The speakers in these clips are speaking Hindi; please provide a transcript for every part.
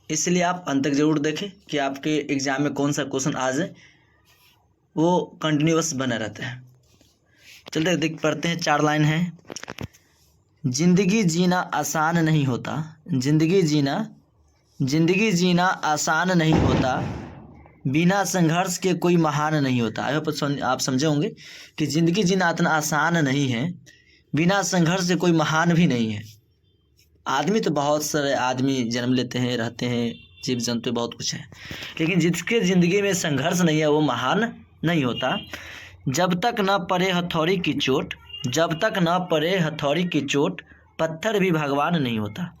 इसलिए आप अंत तक जरूर देखें कि आपके एग्जाम में कौन सा क्वेश्चन आ जाए, वो कंटिन्यूअस बना रहता है। चलते देख पढ़ते हैं, 4 लाइन है। जिंदगी जीना आसान नहीं होता, जिंदगी जीना आसान नहीं होता, बिना संघर्ष के कोई महान नहीं होता। आई होप आप समझे होंगे कि ज़िंदगी जीना इतना आसान नहीं है, बिना संघर्ष से कोई महान भी नहीं है। आदमी तो बहुत सारे आदमी जन्म लेते हैं, रहते हैं, जीव जंतु बहुत कुछ है, लेकिन जिसके ज़िंदगी में संघर्ष नहीं है वो महान नहीं होता। जब तक न पड़े हथौड़ी की चोट, जब तक न पड़े हथौड़ी की चोट, पत्थर भी भगवान नहीं होता।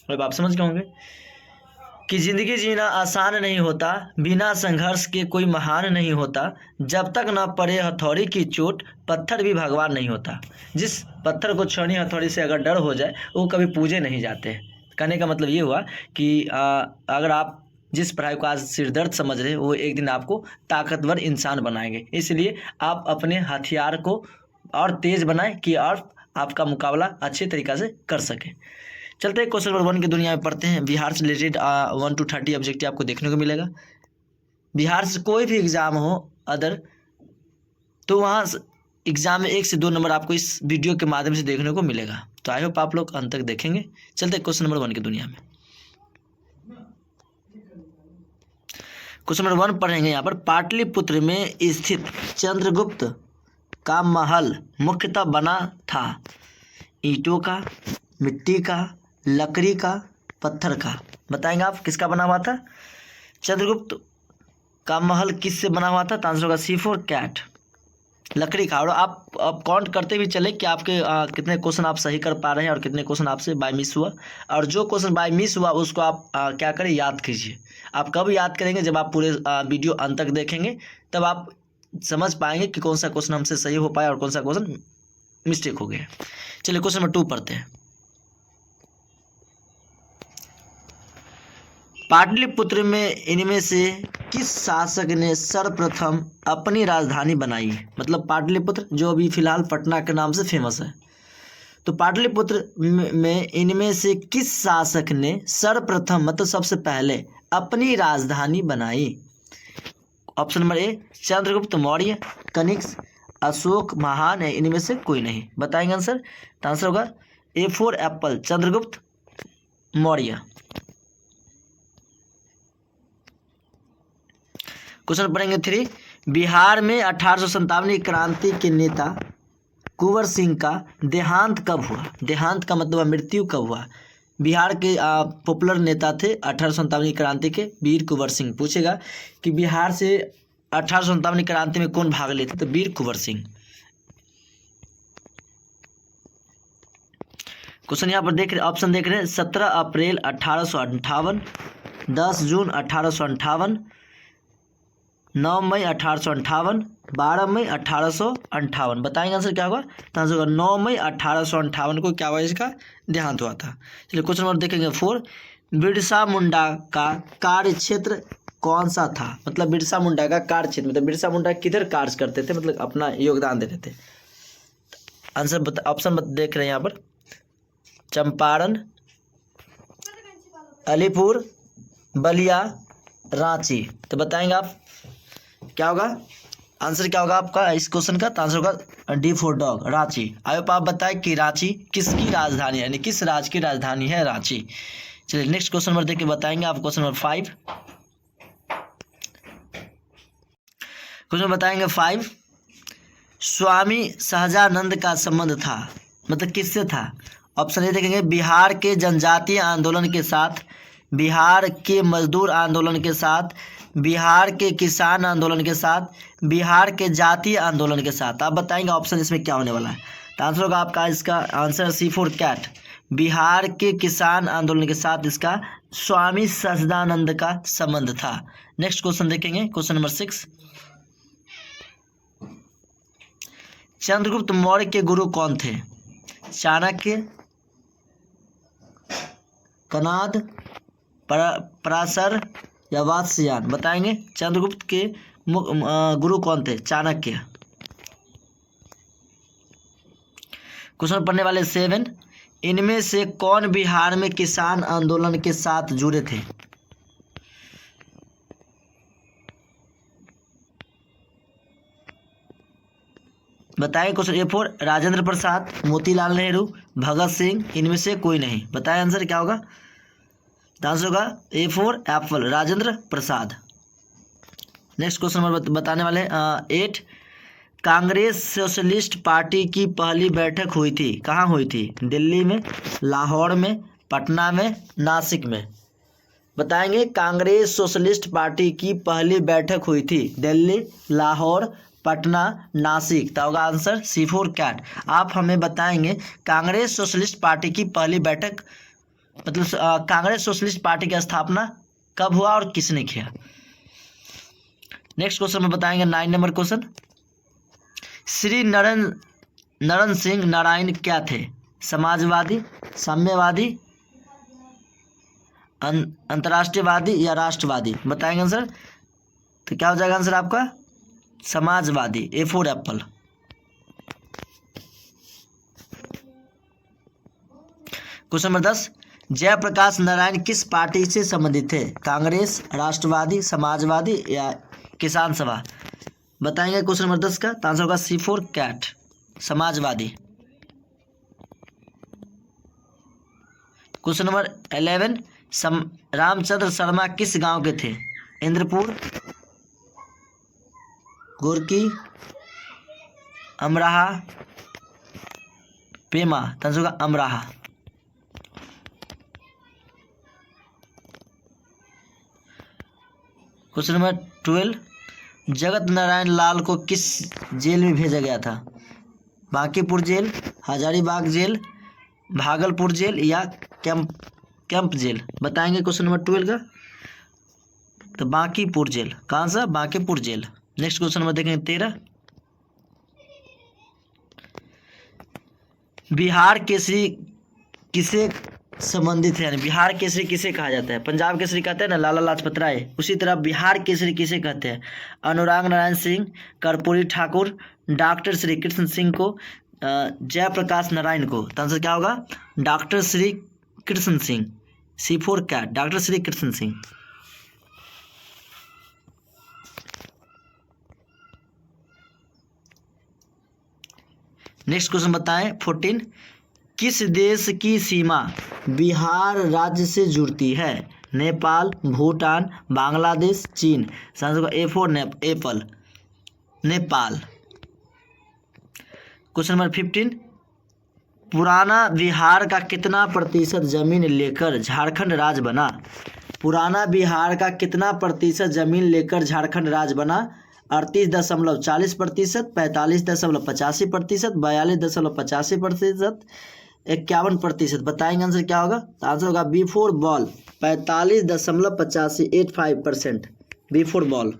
अब आप समझ गए होंगे कि ज़िंदगी जीना आसान नहीं होता, बिना संघर्ष के कोई महान नहीं होता, जब तक ना पड़े हथौड़ी की चोट, पत्थर भी भगवान नहीं होता। जिस पत्थर को छड़ी हथौड़ी से अगर डर हो जाए वो कभी पूजे नहीं जाते। कहने का मतलब ये हुआ कि अगर आप जिस पढ़ाई को आज सिर दर्द समझ रहे हैं वो एक दिन आपको ताकतवर इंसान बनाएंगे। इसलिए आप अपने हथियार को और तेज़ बनाएं कि और आपका मुकाबला अच्छे तरीक़ा से कर सकें। चलते हैं क्वेश्चन नंबर 1 की दुनिया में पढ़ते हैं। बिहार से रिलेटेड 1 to 30 ऑब्जेक्टिव आपको देखने को मिलेगा। बिहार से कोई भी एग्ज़ाम हो अदर, तो वहाँ एग्ज़ाम में 1 से 2 नंबर आपको इस वीडियो के माध्यम से देखने को मिलेगा। तो आई होप आप लोग अंत तक देखेंगे। चलते हैं क्वेश्चन नंबर 1 की दुनिया में। क्वेश्चन नंबर 1 पढ़ेंगे यहाँ पर। पाटलिपुत्र में स्थित चंद्रगुप्त का महल मुख्यतः बना था ईंटों का, मिट्टी का, लकड़ी का, पत्थर का। बताएंगे आप किसका बना हुआ था? चंद्रगुप्त का महल किससे बना हुआ था? तो आंसर होगा C4 कैट, लकड़ी का। और आप काउंट करते भी चले कि आपके कितने क्वेश्चन आप सही कर पा रहे हैं और कितने क्वेश्चन आपसे बाय मिस हुआ। और जो क्वेश्चन बाय मिस हुआ उसको आप क्या करें, याद कीजिए। आप कब याद करेंगे? जब आप पूरे वीडियो अंत तक देखेंगे, तब आप समझ पाएंगे कि कौन सा क्वेश्चन हमसे सही हो पाया और कौन सा क्वेश्चन मिस्टेक हो गया। चलिए क्वेश्चन नंबर 2 पढ़ते हैं। पाटलिपुत्र में इनमें से किस शासक ने सर्वप्रथम अपनी राजधानी बनाई? मतलब पाटलिपुत्र जो अभी फिलहाल पटना के नाम से फेमस है, तो पाटलिपुत्र में इनमें से किस शासक ने सर्वप्रथम मतलब सबसे पहले अपनी राजधानी बनाई? Option number A Chandragupta Maurya, Kanishka, Ashoka महान है, इनमें से कोई नहीं। बताएंगे आंसर? तो आंसर होगा A4 Apple, Chandragupta Maurya. Question पढ़ेंगे 3। बिहार में 1857 की क्रांति के नेता कुंवर सिंह का देहांत कब हुआ? देहांत का मतलब मृत्यु कब हुआ? बिहार के पॉपुलर नेता थे 1857 की क्रांति के वीर कुंवर सिंह। पूछेगा कि बिहार से 1857 की क्रांति में कौन भाग लेते? तो वीर कुंवर सिंह। क्वेश्चन यहाँ पर देख रहे, ऑप्शन देख रहे हैं। 17 अप्रैल 1858, 10 जून 1858, 9 मई 1858, 12 मई 1858। बताएंगे आंसर क्या होगा? तो आंसर होगा 9 मई 1858 को क्या हुआ, इसका देहांत हुआ था। चलिए क्वेश्चन नंबर देखेंगे 4। बिरसा मुंडा का कार्य क्षेत्र कौन सा था? मतलब बिरसा मुंडा का कार्य क्षेत्र मतलब बिरसा मुंडा किधर कार्य करते थे, मतलब अपना योगदान देते थे। आंसर ऑप्शन देख रहे हैं यहाँ पर। चंपारण, अलीपुर, बलिया, रांची। तो बताएंगे आप क्या होगा आंसर? क्या होगा आपका इस क्वेश्चन का? तो आंसर होगा D for डॉग, रांची। आइए आप बताएं कि रांची किसकी राजधानी है, यानी किस राज्य की राजधानी है रांची। चलिए नेक्स्ट क्वेश्चन नंबर देख के बताएंगे आप। Question number 5। क्वेश्चन बताएंगे 5। स्वामी सहजानंद का संबंध था, मतलब किससे था? ऑप्शन ए देखेंगे। बिहार के जनजातीय आंदोलन के साथ, बिहार के मजदूर आंदोलन के साथ, बिहार के किसान आंदोलन के साथ, बिहार के जातीय आंदोलन के साथ। आप बताएंगे ऑप्शन इसमें क्या होने वाला है? तो आंसर होगा आपका इसका आंसर C4 कैट, बिहार के किसान आंदोलन के साथ इसका स्वामी सच्चिदानंद का संबंध था। नेक्स्ट क्वेश्चन देखेंगे। Question number 6। चंद्रगुप्त मौर्य के गुरु कौन थे? चाणक्य, कनाद, पराशर या वात्स्यायन। बताएंगे चंद्रगुप्त के गुरु कौन थे? चाणक्य। क्वेश्चन पढ़ने वाले 7। इनमें से कौन बिहार में किसान आंदोलन के साथ जुड़े थे? बताएं क्वेश्चन A4 राजेंद्र प्रसाद, मोतीलाल नेहरू, भगत सिंह, इनमें से कोई नहीं। बताएं आंसर क्या होगा। आंसर होगा A4 Apple, Rajendra Prasad. Next question number बताने वाले 8 कांग्रेस सोशलिस्ट पार्टी की पहली बैठक हुई थी, कहाँ हुई थी। दिल्ली में, लाहौर में, पटना में, नासिक में। बताएंगे कांग्रेस सोशलिस्ट पार्टी की पहली बैठक हुई थी दिल्ली, लाहौर, पटना, नासिक। तो होगा आंसर C4 कैट। आप हमें बताएंगे कांग्रेस सोशलिस्ट पार्टी की पहली बैठक मतलब कांग्रेस सोशलिस्ट पार्टी की स्थापना कब हुआ और किसने किया। नेक्स्ट क्वेश्चन में बताएंगे 9 नंबर क्वेश्चन। श्री नरेंद्र सिंह नारायण क्या थे। समाजवादी, साम्यवादी, अंतर्राष्ट्रीयवादी या राष्ट्रवादी। बताएंगे आंसर। तो क्या हो जाएगा आंसर आपका Samajwadi, A4 apple. Question number 10 Jayaprakash Narayan किस पार्टी से संबंधित थे। कांग्रेस, राष्ट्रवादी, समाजवादी या किसान सभा। बताएंगे क्वेश्चन नंबर 10 का। आंसर होगा C4 cat, Samajwadi. Question number 11 Ramchandra Sharma किस गांव के थे। इंद्रपुर, गोरकी, अमराहा, पेमा। आंसर होगा अमराहा। क्वेश्चन नंबर 12 जगत नारायण लाल को किस जेल में भेजा गया था। Bankipur jail, Hazaribagh jail, Bhagalpur jail या कैंप जेल। बताएंगे क्वेश्चन नंबर 12 का। तो बांकीपुर जेल। कहाँ सा, Bankipur jail. Next question number देखेंगे 13 बिहार केसरी किसे संबंधित है, यानी बिहार केसरी किसे कहा जाता है। पंजाब केसरी कहते हैं ना लाला लाजपत राय, उसी तरह बिहार केसरी किसे कहते हैं। अनुराग नारायण सिंह, कर्पूरी ठाकुर, डॉक्टर श्री कृष्ण सिंह को, जयप्रकाश नारायण को। तो आंसर क्या होगा doctor Shri Krishna Singh, C4 cat, doctor Shri Krishna Singh. Next question बताएं 14 किस देश की सीमा बिहार राज्य से जुड़ती है। नेपाल, भूटान, बांग्लादेश, चीन। A4 Apple, Nepal. Question number 15 पुराना बिहार का कितना प्रतिशत जमीन लेकर झारखंड राज्य बना। पुराना बिहार का कितना प्रतिशत जमीन लेकर झारखंड राज्य बना। 38.40%, 45.85%, 42.85%, 51%। बताएंगे आंसर क्या होगा। तो आंसर होगा B4 ball, 45.85%, B4 ball.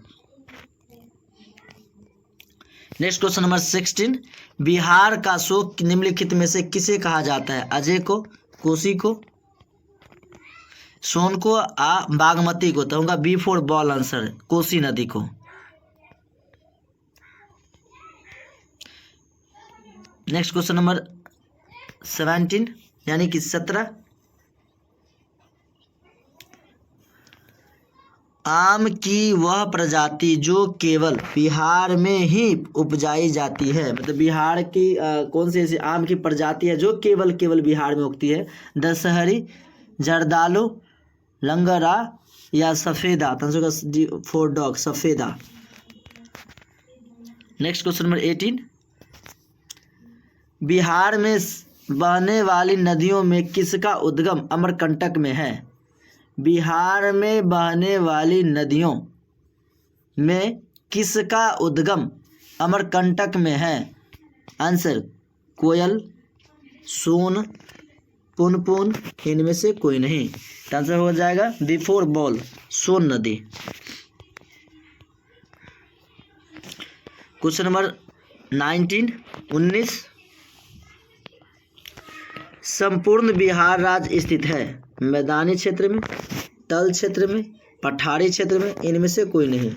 Next question number 16 Bihar का शोक निम्नलिखित में से किसे कहा जाता है। अजय को, कोसी को, सोन को, बागमती को। तो होगा B4 बॉल आंसर, कोसी नदी को। नेक्स्ट क्वेश्चन नंबर 17 यानी कि 17 आम की वह प्रजाति जो केवल बिहार में ही उपजाई जाती है। मतलब बिहार की कौन सी ऐसी आम की प्रजाति है जो केवल बिहार में उगती है। दशहरी, जर्दालू, लंगरा या सफ़ेदा। D4 dog, सफ़ेदा। Next question number 18 Bihar में बहने वाली नदियों में किसका उद्गम अमरकंटक में है। बिहार में बहने वाली नदियों में किसका उद्गम अमरकंटक में है। आंसर कोयल, सोन, पुनपुन, इनमें से कोई नहीं। आंसर हो जाएगा B4 बॉल, सोन नदी। क्वेश्चन नंबर 19 संपूर्ण बिहार राज्य स्थित है मैदानी क्षेत्र में, तल क्षेत्र में, पठारी क्षेत्र में, इनमें से कोई नहीं।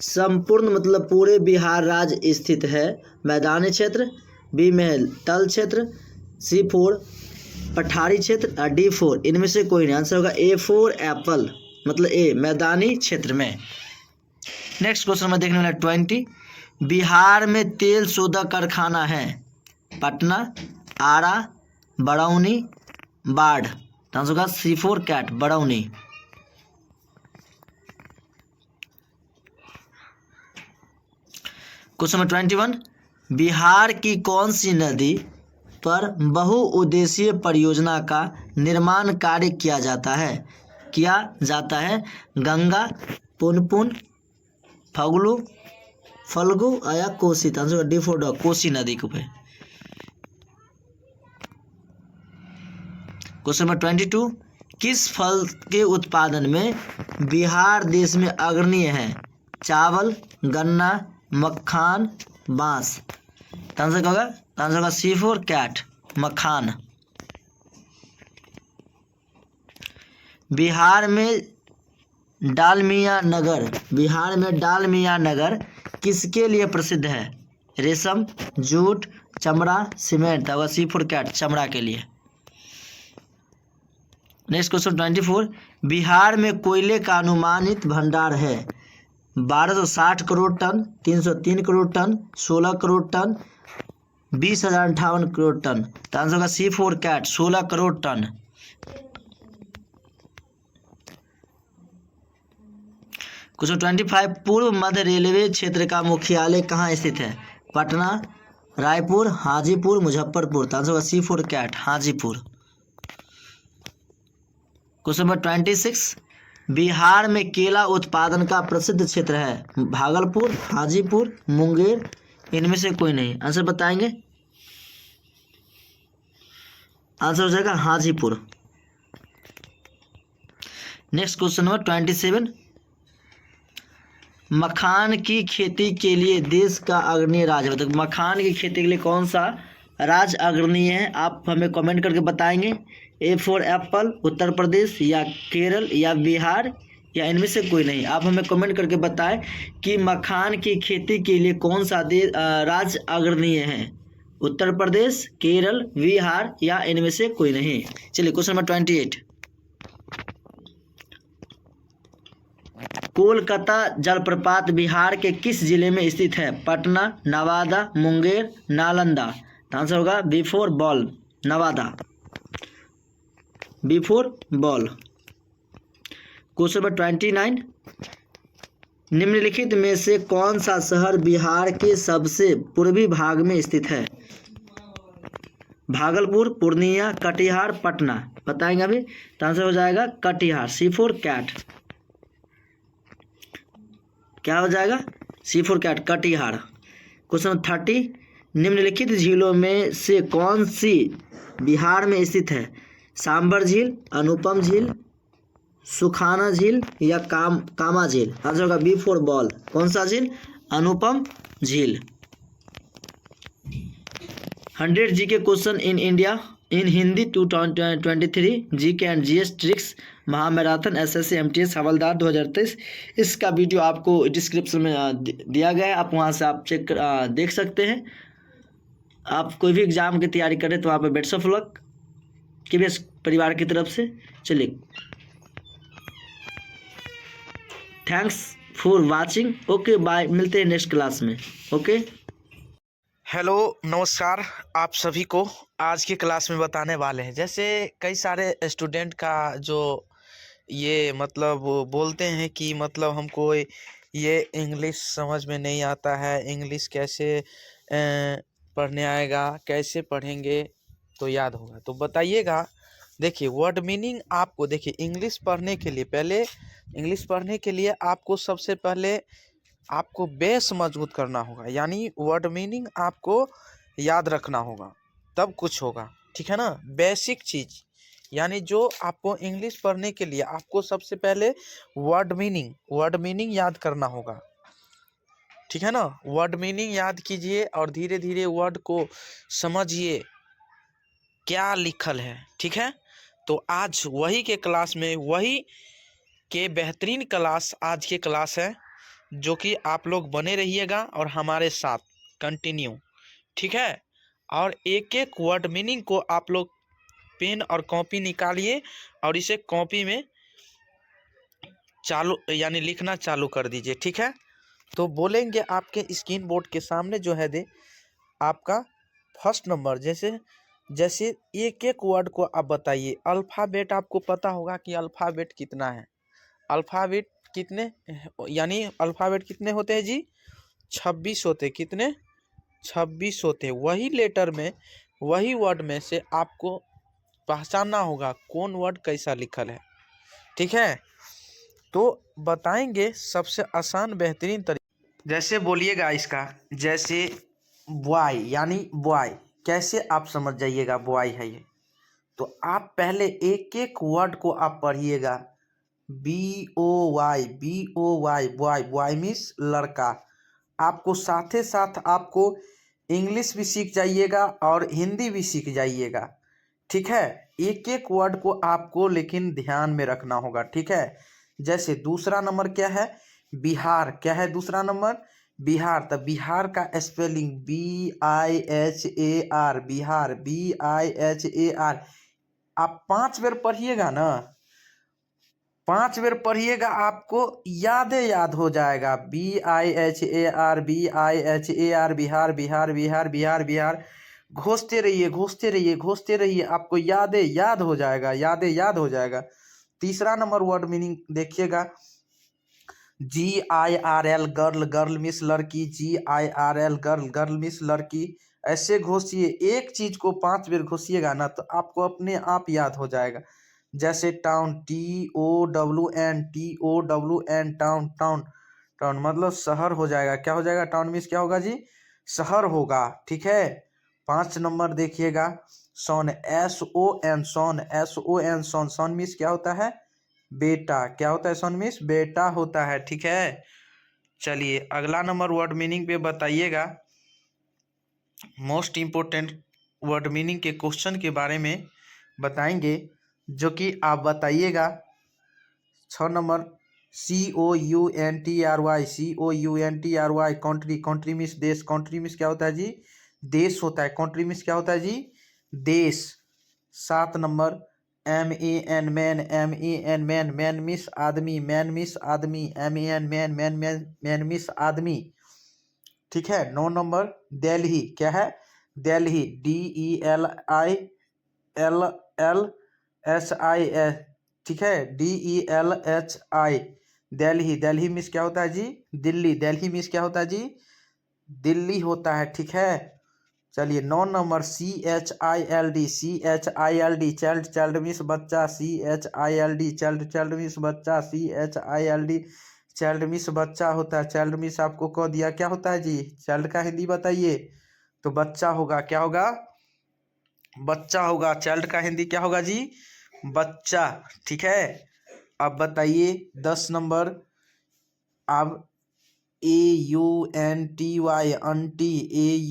संपूर्ण मतलब पूरे बिहार राज्य स्थित है मैदानी क्षेत्र, B में तल क्षेत्र, C4 पठारी क्षेत्र और D4 इनमें से कोई नहीं। आंसर होगा A4 एप्पल, मतलब A मैदानी क्षेत्र में। नेक्स्ट क्वेश्चन में देखने वाला 20 बिहार में तेल शोधक कारखाना है? पटना, आरा, बरौनी, बाढ़। तो आंसर होगा C4 cat, Barauni. Question number 21, Bihar की कौन सी नदी पर बहुउद्देशीय परियोजना का निर्माण कार्य किया जाता है? गंगा, पुनपुन, फगलू, फल्गु या कोसी। तो आंसर D4 कोसी नदी के ऊपर। क्वेश्चन नंबर 22, किस फल के उत्पादन में बिहार देश में अग्रणी है? चावल, गन्ना, मखान, बांस। तो आंसर क्या होगा? आंसर होगा C4 कैट, मखान। बिहार में डालमिया नगर किसके लिए प्रसिद्ध है? रेशम, जूट, चमड़ा, सीमेंट। होगा C4 कैट, चमड़ा के लिए। नेक्स्ट क्वेश्चन 24, बिहार में कोयले का अनुमानित भंडार है? 1260 crore ton, 303 crore ton, 16 crore ton, 20,058 crore ton. तो आंसर होगा C4 cat, 16 crore ton. Question 25, पूर्व मध्य रेलवे क्षेत्र का मुख्यालय कहाँ स्थित है? पटना, रायपुर, हाजीपुर, मुजफ्फरपुर। तो आंसर होगा C4 cat, Hajipur. Question number 26, Bihar में केला उत्पादन का प्रसिद्ध क्षेत्र है? भागलपुर, हाजीपुर, मुंगेर, इनमें से कोई नहीं। आंसर बताएंगे? आंसर हो जाएगा हाजीपुर। नेक्स्ट क्वेश्चन नंबर 27, मखान की खेती के लिए देश का अग्रणी राज्य बताओ। तो मखान की खेती के लिए कौन सा राज्य अग्रणी है? आप हमें कमेंट करके बताएंगे। A for Apple, Uttar Pradesh, या केरल, या बिहार, या इनमें से कोई नहीं। आप हमें कमेंट करके बताएं कि मखान की खेती के लिए कौन सा राज्य अग्रणी है? उत्तर प्रदेश, केरल, बिहार, या इनमें से कोई नहीं। चलिए क्वेश्चन नंबर 28, कोलकाता जलप्रपात बिहार के किस जिले में स्थित है? पटना, नवादा, मुंगेर, नालंदा। आंसर होगा B4 ball, Nawada, B4 ball. Question number 29, निम्नलिखित में से कौन सा शहर बिहार के सबसे पूर्वी भाग में स्थित है? भागलपुर, पूर्णिया, कटिहार, पटना। बताएंगे अभी। तो आंसर हो जाएगा कटिहार, C4 कैट। क्या हो जाएगा? C4 cat, Katihar. क्वेश्चन 30, निम्नलिखित झीलों में से कौन सी बिहार में स्थित है? सांबर झील, अनुपम झील, सुखाना झील, या कामा झील। आंसर होगा B4 बॉल, कौन सा झील? अनुपम झील। 100 GK question in India in Hindi 2023 GK and GS tricks महामैराथन SSC MTS हवलदार 2023। इसका वीडियो आपको डिस्क्रिप्शन में दिया गया है, आप वहां से आप देख सकते हैं। आप कोई भी एग्जाम की तैयारी करें तो वहाँ पे बेस्ट ऑफ लक KBS परिवार की तरफ से। चलिए, thanks for watching. Okay bye, मिलते हैं नेक्स्ट क्लास में। ओके, हेलो नमस्कार आप सभी को। आज की क्लास में बताने वाले हैं, जैसे कई सारे स्टूडेंट का जो ये मतलब वो बोलते हैं कि मतलब हमको ये इंग्लिश समझ में नहीं आता है, इंग्लिश कैसे पढ़ने आएगा, कैसे पढ़ेंगे तो याद होगा। तो बताइएगा, देखिए वर्ड मीनिंग आपको, देखिए इंग्लिश पढ़ने के लिए आपको सबसे पहले आपको बेस मजबूत करना होगा, यानी वर्ड मीनिंग आपको याद रखना होगा, तब कुछ होगा। ठीक है ना? बेसिक चीज़, यानी जो आपको इंग्लिश पढ़ने के लिए आपको सबसे पहले वर्ड मीनिंग याद करना होगा। ठीक है ना? वर्ड मीनिंग याद कीजिए और धीरे धीरे वर्ड को समझिए क्या लिखल है। ठीक है? तो आज वही के क्लास में, वही के बेहतरीन क्लास आज के क्लास है, जो कि आप लोग बने रहिएगा और हमारे साथ कंटिन्यू। ठीक है? और एक एक वर्ड मीनिंग को आप लोग पेन और कॉपी निकालिए और इसे कॉपी में चालू यानी लिखना चालू कर दीजिए। ठीक है? तो बोलेंगे आपके स्क्रीन बोर्ड के सामने जो है दे आपका फर्स्ट नंबर, जैसे जैसे एक एक वर्ड को आप बताइए। अल्फ़ाबेट आपको पता होगा कि अल्फ़ाबेट कितना है। अल्फ़ाबेट कितने, यानी अल्फ़ाबेट कितने होते हैं जी? 26 होते। कितने? 26 होते। वही लेटर में, वही वर्ड में से आपको पहचानना होगा कौन वर्ड कैसा लिखल है। ठीक है, तो बताएंगे सबसे आसान बेहतरीन तरीका। जैसे बोलिएगा इसका, जैसे बॉय यानी बॉय, कैसे आप समझ जाइएगा बॉय है ये। तो आप पहले एक एक वर्ड को आप पढ़िएगा। BOY, BOY, boy, boy means लड़का। आपको साथ ही साथ आपको इंग्लिश भी सीख जाइएगा और हिंदी भी सीख जाइएगा। ठीक है, एक एक वर्ड को आपको लेकिन ध्यान में रखना होगा। ठीक है, जैसे दूसरा नंबर क्या है? बिहार। क्या है दूसरा नंबर? बिहार। तो बिहार का स्पेलिंग BIHAR, बिहार, BIHAR। आप 5 बार पढ़िएगा ना, 5 बार पढ़िएगा, आपको याद हो जाएगा। BIHAR, BIHAR, Bihar, Bihar, Bihar, Bihar, Bihar. घोषते रहिए, घोषते रहिए, घोषते रहिए, आपको याद हो जाएगा, याद हो जाएगा। तीसरा नंबर वर्ड मीनिंग देखिएगा। GIRL, गर्ल, गर्ल मीन्स लड़की। GIRL, गर्ल, गर्ल मीन्स लड़की। ऐसे घोषिए, एक चीज को 5 बार घोषिएगा ना तो आपको अपने आप याद हो जाएगा। जैसे town, TOWN, TOWN, town, town, town मतलब शहर हो जाएगा। क्या हो जाएगा? टाउन मीन्स क्या होगा जी? शहर होगा। ठीक है, 5 नंबर देखिएगा। सन, SON, सन, SON, सन, सन मीन्स क्या होता है? बेटा। क्या होता है? सन मीन्स बेटा होता है। ठीक है, चलिए अगला नंबर वर्ड मीनिंग पे बताइएगा। मोस्ट इम्पोर्टेंट वर्ड मीनिंग के क्वेश्चन के बारे में बताएंगे, जो कि आप बताइएगा। 6 number COUNTRY, COUNTRY, country. Country means देश। कंट्री मीन्स क्या होता है जी? देश होता है। कंट्री मीन्स क्या होता है जी? देश। 7 number MAN, man, MAN, man, man means आदमी, मैन मीन्स आदमी, MAN, man, man, man, man means आदमी। ठीक है, 9 नंबर दिल्ली। क्या है? दिल्ली, DELILLSIS। ठीक है, DELHI, दिल्ली। दिल्ली मीन्स क्या होता है जी? दिल्ली। दिल्ली मीन्स क्या होता है जी? दिल्ली होता है। ठीक है, चलिए 9 number CHILD, CHILD, child. Child means बच्चा। CHILD, child. चाइल्ड मीन्स बच्चा। CHILD, चाइल्ड मीन्स बच्चा होता है। चाइल्ड मीन्स आपको कह दिया क्या होता है जी? चाइल्ड का हिंदी बताइए। तो बच्चा होगा। क्या होगा? बच्चा होगा। चाइल्ड का हिंदी क्या होगा जी? बच्चा। ठीक है, अब बताइए 10 नंबर। अब AUNTY, aunty.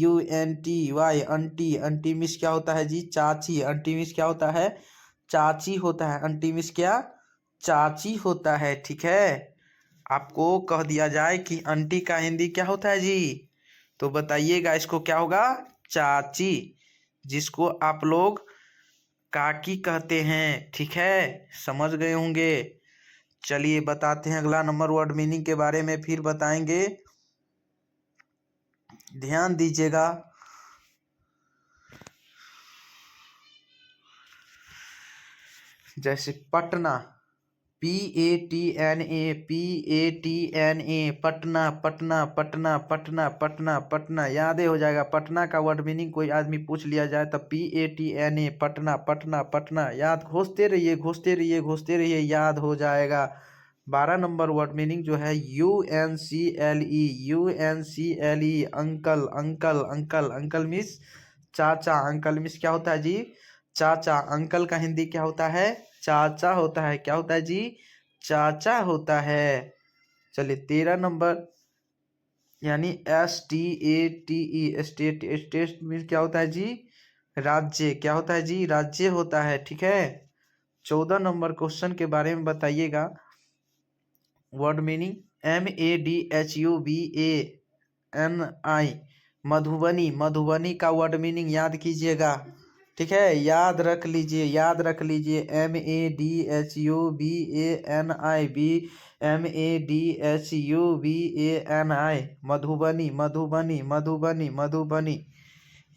AUNTY, aunty. Aunty means क्या होता है जी? चाची। अंटी मीन्स क्या होता है? चाची होता है। अंटी मीन्स क्या? चाची होता है। ठीक है, आपको कह दिया जाए कि अंटी का हिंदी क्या होता है जी, तो बताइएगा इसको क्या होगा? चाची, जिसको आप लोग काकी कहते हैं। ठीक है, समझ गए होंगे। चलिए बताते हैं अगला नंबर वर्ड मीनिंग के बारे में, फिर बताएंगे, ध्यान दीजिएगा। जैसे पटना, PATNA, PATNA, पटना, पटना, पटना, पटना, पटना, पटना। याद ही हो जाएगा। पटना का वर्ड मीनिंग कोई आदमी पूछ लिया जाए तो PATNA, पटना, पटना, पटना। याद, घोषते रहिए, घोषते रहिए, घोषते रहिए, याद हो जाएगा। 12 नंबर वर्ड मीनिंग जो है UNCLE, UNCLE, uncle, uncle, uncle. Uncle means चाचा। अंकल मीन्स क्या होता है जी? चाचा। अंकल का हिंदी क्या होता है? चाचा होता है। क्या होता है जी? चाचा होता है। चलिए 13 नंबर, यानी STATE, स्टेट। स्टेट मीन्स क्या होता है जी? राज्य। क्या होता है जी? राज्य होता है। ठीक है, 14 नंबर क्वेश्चन के बारे में बताइएगा। Word meaning MADHUBANI, Madhubani. Madhubani का वर्ड मीनिंग याद कीजिएगा। ठीक है, याद रख लीजिए, याद रख लीजिए। MADHUBANI, MADHUBANI, Madhubani Madhubani Madhubani Madhubani.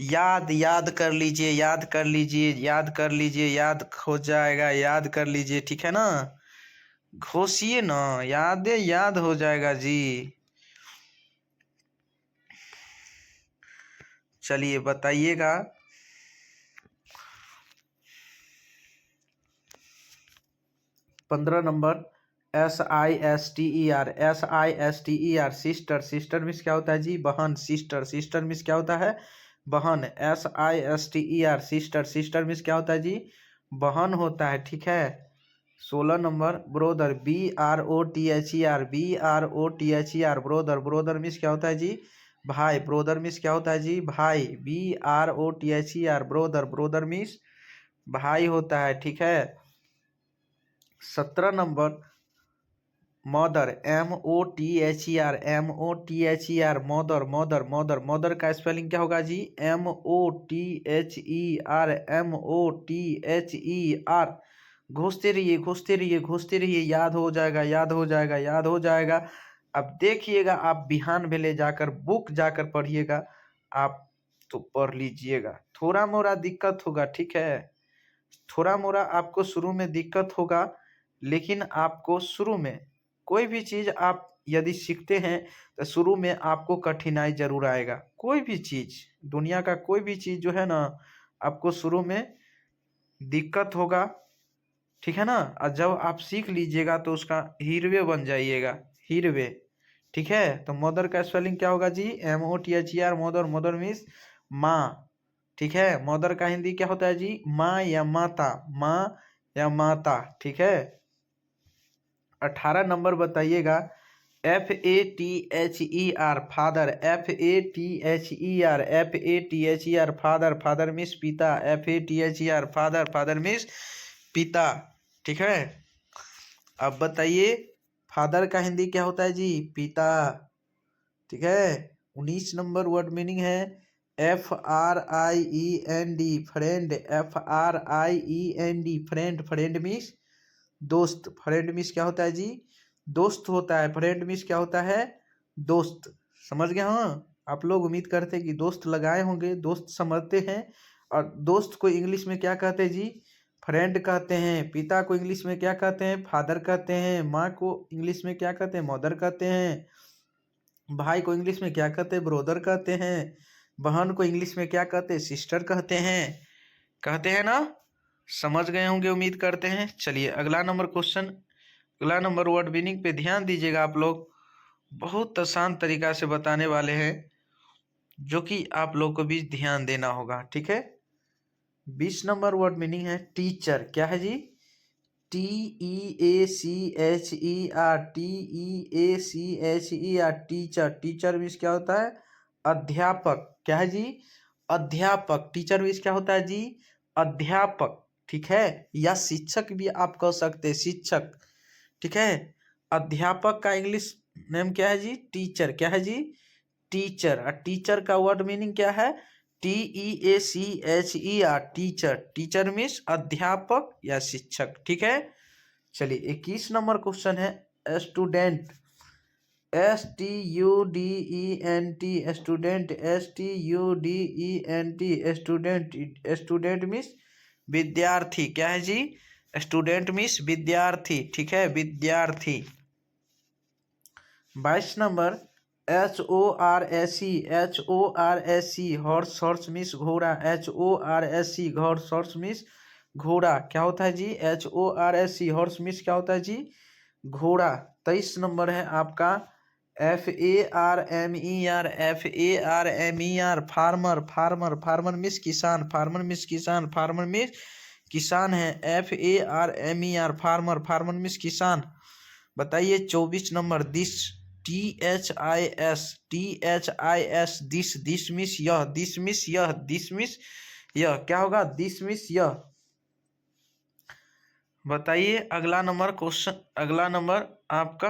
याद याद कर लीजिए, याद कर लीजिए, याद कर लीजिए, याद हो जाएगा, याद कर लीजिए, ठीक है ना। घोषिए ना, याद हो जाएगा जी। चलिए बताइएगा। पंद्रह number SISTER, SISTER, sister. Sister means क्या होता है जी? बहन। सिस्टर, सिस्टर मीन्स क्या होता है? बहन। SISTER, sister. सिस्टर मीन्स क्या होता है जी? बहन होता है, ठीक है। 16 number brother, BROTHER, BROTHER, brother. Brother means क्या होता है जी? भाई। ब्रोदर मीन्स क्या होता है जी? भाई। BROTHER, brother. ब्रोदर मीन्स भाई होता है, ठीक है। 17 number mother, MOTHER, MOTHER, mother mother mother. Mother का स्पेलिंग क्या होगा जी? MOTHER, MOTHER। घुसते रहिए, घुसते रहिए, घुसते रहिए, याद हो जाएगा, याद हो जाएगा, याद हो जाएगा। अब देखिएगा, आप बिहान में ले जाकर बुक जाकर पढ़िएगा, आप तो पढ़ लीजिएगा। थोड़ा मोड़ा दिक्कत होगा, ठीक है। थोड़ा मोड़ा आपको शुरू में दिक्कत होगा, लेकिन आपको शुरू में कोई भी चीज़ आप यदि सीखते हैं तो शुरू में आपको कठिनाई जरूर आएगा। कोई भी चीज़, दुनिया का कोई भी चीज़ जो है ना, आपको शुरू में दिक्कत होगा, ठीक है ना। और जब आप सीख लीजिएगा तो उसका हीरवे बन जाइएगा, हीरवे, ठीक है। तो मदर का स्पेलिंग क्या होगा जी? MOTHER, mother. मदर मीन्स माँ, ठीक है। मदर का हिंदी क्या होता है जी? माँ या माता, माँ या माता, ठीक है। 18 नंबर बताइएगा। FATHER, father. FATHER, FATHER, father. Father means पिता। FATHER, father. फादर मीन्स पिता, ठीक है। अब बताइए, फादर का हिंदी क्या होता है जी? पिता, ठीक है। 19 नंबर वर्ड मीनिंग है FRIEND, friend. FRIEND, friend. Friend means दोस्त। फ्रेंड मीन्स क्या होता है जी? दोस्त होता है। फ्रेंड मीन्स क्या होता है? दोस्त। समझ गए? हाँ, आप लोग उम्मीद करते हैं कि दोस्त लगाए होंगे, दोस्त समझते हैं। और दोस्त को इंग्लिश में क्या कहते हैं जी? फ्रेंड कहते हैं। पिता को इंग्लिश में क्या कहते हैं? फादर कहते हैं। माँ को इंग्लिश में क्या कहते हैं? मदर कहते हैं। भाई को इंग्लिश में क्या कहते हैं? ब्रोदर कहते हैं। बहन को इंग्लिश में क्या कहते हैं? सिस्टर कहते हैं। कहते हैं ना? समझ गए होंगे उम्मीद करते हैं। चलिए अगला नंबर क्वेश्चन, अगला नंबर वर्ड मीनिंग पे ध्यान दीजिएगा आप लोग। बहुत आसान तरीका से बताने वाले हैं, जो कि आप लोग को भी ध्यान देना होगा, ठीक है। 20 नंबर वर्ड मीनिंग है टीचर। क्या है जी? TEACHER, TEACHER, teacher. Teacher means क्या होता है? अध्यापक। क्या है जी? अध्यापक। टीचर मीन्स क्या होता है जी? अध्यापक, ठीक है। या शिक्षक भी आप कह सकते हैं, शिक्षक, ठीक है। अध्यापक का इंग्लिश नेम क्या है जी? टीचर। क्या है जी? टीचर। और टीचर का वर्ड मीनिंग क्या है? TEACHER, teacher. टीचर मीन्स अध्यापक या शिक्षक, ठीक है। चलिए 21 नंबर क्वेश्चन है student. STUDENT, student. STUDENT, student. Student means विद्यार्थी। क्या है जी? स्टूडेंट मीन्स विद्यार्थी, ठीक है, विद्यार्थी। 22 number HORSE, HORSE, horse. Horse means घोड़ा। HORSE, horse. हॉर्स मीन्स घोड़ा। क्या होता है जी? HORSE, हॉर्स मीन्स क्या होता है जी? घोड़ा। 23 नंबर है आपका FARMER, FARMER, farmer. Farmer. Farmer means किसान। फार्मर मीन्स किसान। फार्मर मीन्स किसान है। FARMER, farmer. फार्मर मीन्स किसान। बताइए 24 नंबर this. THIS, this. This means यह। दिस मीन्स यह। दिस मीन्स यह। क्या होगा? दिस मीन्स यह। बताइए अगला नंबर क्वेश्चन, अगला नंबर आपका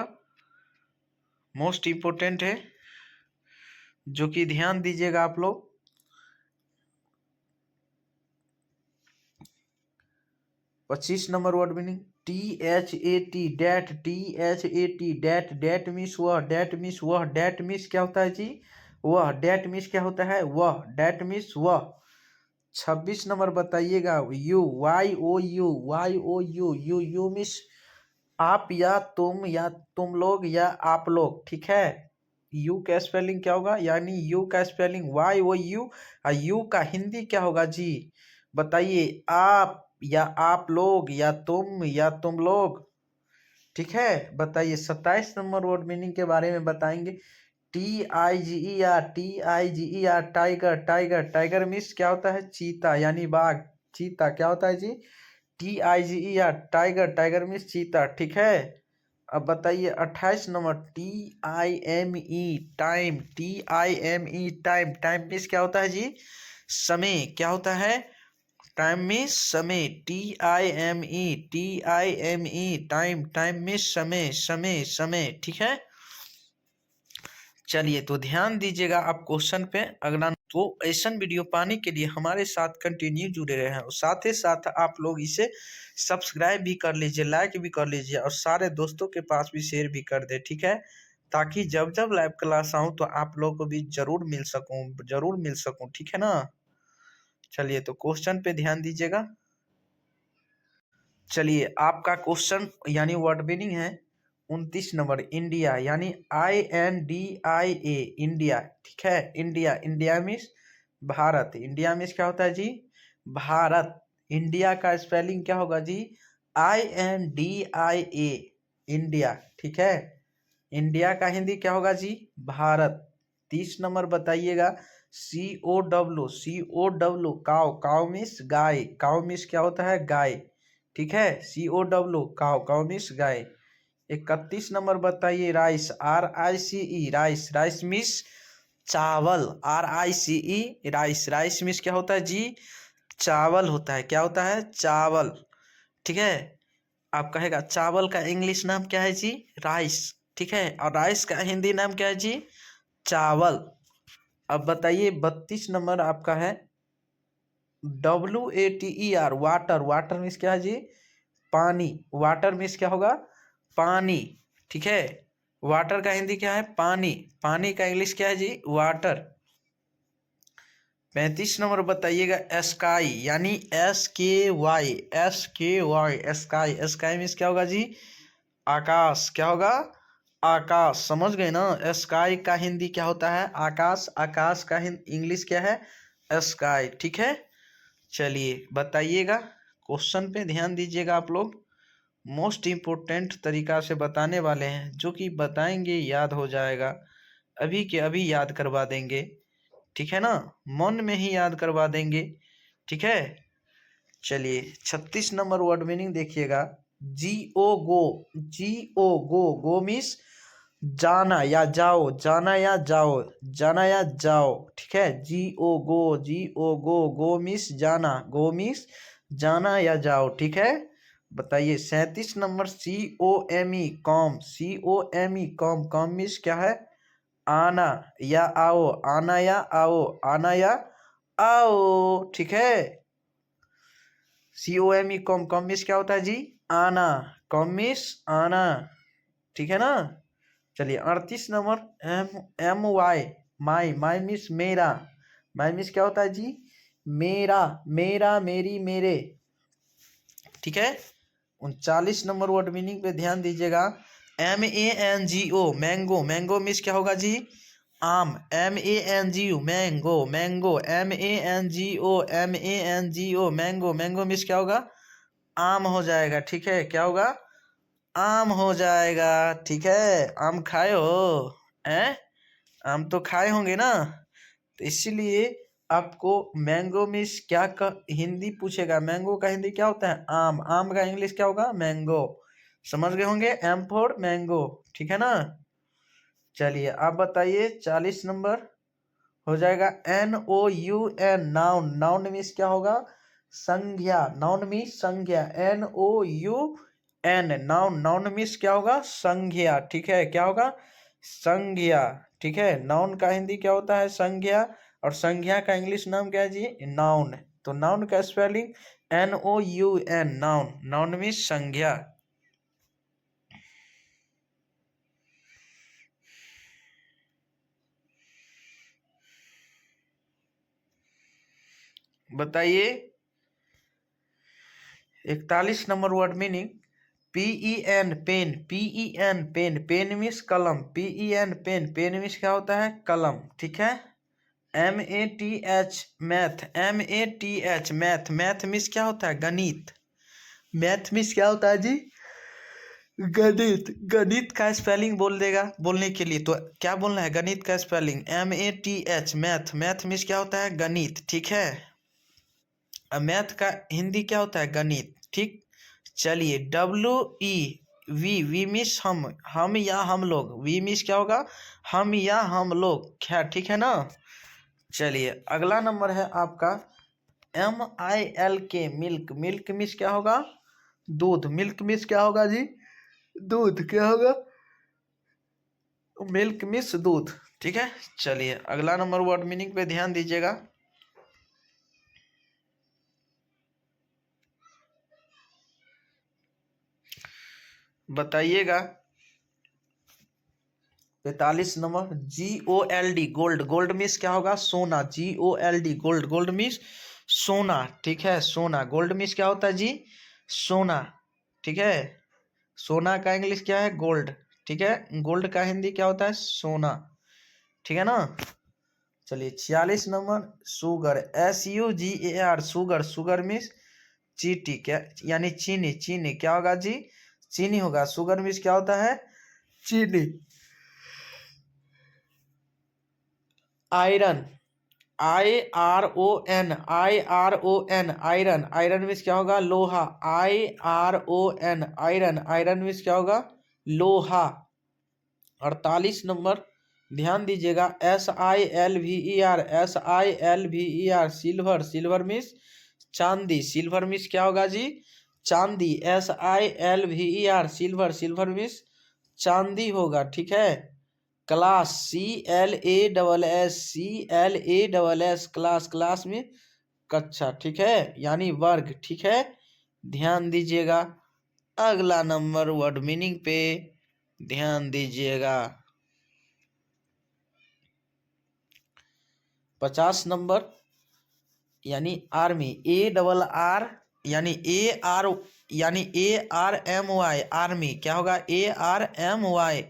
मोस्ट इम्पोर्टेंट है, जो कि ध्यान दीजिएगा आप लोग। 25 नंबर word meaning THAT that, THAT that, that means वह, डेट मीन्स वह, डेट मीन्स क्या होता है जी, वह, डेट मीन्स क्या होता है, वह, डेट मीन्स वह। 26 नंबर बताइएगा, you, YOU, YOU, you means आप या तुम लोग या आप लोग, ठीक है। यू का स्पेलिंग क्या होगा, यानी यू का स्पेलिंग YOU, और यू का हिंदी क्या होगा जी, बताइए, आप या आप लोग या तुम लोग, ठीक है। बताइए 27 नंबर वर्ड मीनिंग के बारे में बताएंगे। TIGER, tiger, tiger, tiger means क्या होता है, चीता यानी बाघ, चीता क्या होता है जी, TIGER, टाइगर, टाइगर मीन्स चीता, ठीक है। अब बताइए 28 number, TIME, time, TIME, time, time means क्या होता है जी, समय, क्या होता है, टाइम मीन्स समय, TIME, टाइम, टाइम मीन्स समय, समय, समय, ठीक है। चलिए तो ध्यान दीजिएगा आप क्वेश्चन पे। अगला तो ऐसा वीडियो पाने के लिए हमारे साथ कंटिन्यू जुड़े रहे हैं, और साथ ही साथ आप लोग इसे सब्सक्राइब भी कर लीजिए, लाइक भी कर लीजिए, और सारे दोस्तों के पास भी शेयर भी कर दे, ठीक है, ताकि जब जब लाइव क्लास आऊँ तो आप लोग को भी जरूर मिल सकूँ, ठीक है ना। चलिए तो क्वेश्चन पे ध्यान दीजिएगा। चलिए आपका क्वेश्चन यानी वर्ड मीनिंग है 29 नंबर, इंडिया यानी INDIA, इंडिया, ठीक है। India, India means Bharat, India means क्या होता है जी, भारत। इंडिया का स्पेलिंग क्या होगा जी, INDIA, इंडिया, ठीक है। इंडिया का हिंदी क्या होगा जी, भारत। 30 नंबर बताइएगा, COW, काव, काव मीन्स गाय, काव मीन्स क्या होता है, गाय, ठीक है। COW, काव, काव मीन्स गाय। 31 नंबर बताइए, rice, RICE, rice, rice means चावल, RICE, राइस, राइस मीन्स क्या होता है जी, चावल होता है, क्या होता है, चावल, ठीक है। आप कहेगा चावल का इंग्लिश नाम क्या है जी, राइस, ठीक है, और राइस का हिंदी नाम क्या है जी, चावल। अब बताइए 32 नंबर आपका है, WATER, वाटर, वाटर मीन्स क्या है जी, पानी, वाटर मीन्स क्या होगा, पानी, ठीक है। वाटर का हिंदी क्या है, पानी, पानी का इंग्लिश क्या है जी, वाटर। 35 नंबर बताइएगा, स्काई यानी SKY, SKY, sky, sky means क्या होगा जी, आकाश, क्या होगा, आकाश, समझ गए ना। स्काई का हिंदी क्या होता है, आकाश, आकाश का इंग्लिश क्या है, स्काई, ठीक है। चलिए बताइएगा, क्वेश्चन पे ध्यान दीजिएगा आप लोग, मोस्ट इम्पोर्टेंट तरीका से बताने वाले हैं, जो कि बताएंगे याद हो जाएगा, अभी के अभी याद करवा देंगे, ठीक है ना, मन में ही याद करवा देंगे, ठीक है। चलिए 36 नंबर वर्ड मीनिंग देखिएगा, गो मीन्स जाना या जाओ, जाना या जाओ, जाना या जाओ, ठीक है। गो मीन्स जाना, गो मीन्स जाना या जाओ, ठीक है। बताइए 37 नंबर, COME, कॉम मीन्स क्या है, आना या आओ, आना या आओ, आना या आओ, ठीक है। COME, कॉम मीन्स क्या होता है जी, आना, कॉम मीन्स आना, ठीक है ना। चलिए 38 नंबर, MY, माई मीन्स मेरा, माई मीन्स क्या होता है जी, मेरा, मेरा, मेरी, मेरे, ठीक है। 39 नंबर वर्ड मीनिंग पे ध्यान दीजिएगा, MANGO, मैंगो, मैंगो मीन्स क्या होगा जी, आम, MANGO, mango, mango, MANGO, mango, mango means क्या होगा, आम हो जाएगा, ठीक है, क्या होगा, आम हो जाएगा, ठीक है। आम खाए हो, हैं, आम तो खाए होंगे ना, तो इसीलिए आपको मैंगो मीन्स क्या का हिंदी पूछेगा, मैंगो का हिंदी क्या होता है, आम, आम का इंग्लिश क्या होगा, मैंगो, समझ गए होंगे, M फॉर मैंगो, ठीक है ना। चलिए आप बताइए 40 नंबर हो जाएगा, NOUN, नाउन, नाउन मीन्स क्या होगा, संज्ञा, नाउन मीन्स संज्ञा, NOUN, नाउन, नाउन मीन्स क्या होगा, संज्ञा, ठीक है, क्या होगा, संज्ञा, ठीक है। नाउन का हिंदी क्या होता है, संज्ञा, और संज्ञा का इंग्लिश नाम क्या है जी, नाउन। तो नाउन का spelling NOUN, noun, noun means संज्ञा, बताइए 41 नंबर वर्ड मीनिंग। PEN pen, PEN pen, pen means कलम, PEN पेन, पेन मीन्स क्या होता है कलम, ठीक है। MATH math, MATH math, math means क्या होता है गणित, मैथ मीन्स क्या होता है जी गणित। गणित का स्पेलिंग बोल देगा बोलने के लिए, तो क्या बोलना है गणित का spelling MATH math, math means क्या होता है गणित, ठीक है। अब मैथ का हिंदी क्या होता है गणित, ठीक। चलिए WEV मीन्स हम या हम लोग, वी मीन्स क्या होगा हम या हम लोग, खैर ठीक है ना। चलिए अगला नंबर है आपका MILK मिल्क, मिल्क मीन्स क्या होगा दूध, मिल्क मीन्स क्या होगा जी दूध, क्या होगा मिल्क मीन्स दूध, ठीक है। चलिए अगला नंबर वर्ड मीनिंग पे ध्यान दीजिएगा। बताइएगा 45 number GOLD gold, gold means क्या होगा सोना, GOLD गोल्ड, गोल्ड मीन्स सोना, ठीक है सोना, गोल्ड मीन्स क्या होता है जी सोना, ठीक है। सोना का इंग्लिश क्या है गोल्ड, ठीक है। गोल्ड का हिंदी क्या होता है सोना, ठीक है ना। चलिए 46 number sugar, SUGAR sugar, sugar means चीटी, क्या यानी चीनी, चीनी क्या होगा जी चीनी होगा, शुगर मीन्स क्या होता है चीनी। Iron, IRON, IRON iron, iron means क्या होगा लोहा, IRON आयरन, आयरन मीन्स क्या होगा लोहा। 48 नंबर ध्यान दीजिएगा SILVER, SILVER silver, silver means चांदी, सिल्वर मीन्स क्या होगा जी चांदी, SILVER सिल्वर, सिल्वर मीन्स चांदी होगा, ठीक है। क्लास CLASS क्लास, क्लास में कक्षा, ठीक है यानी वर्ग, ठीक है। ध्यान दीजिएगा अगला नंबर वर्ड मीनिंग पे ध्यान दीजिएगा। 50 नंबर यानी आर्मी, ARR यानी ARMY आर्मी, क्या होगा ARMY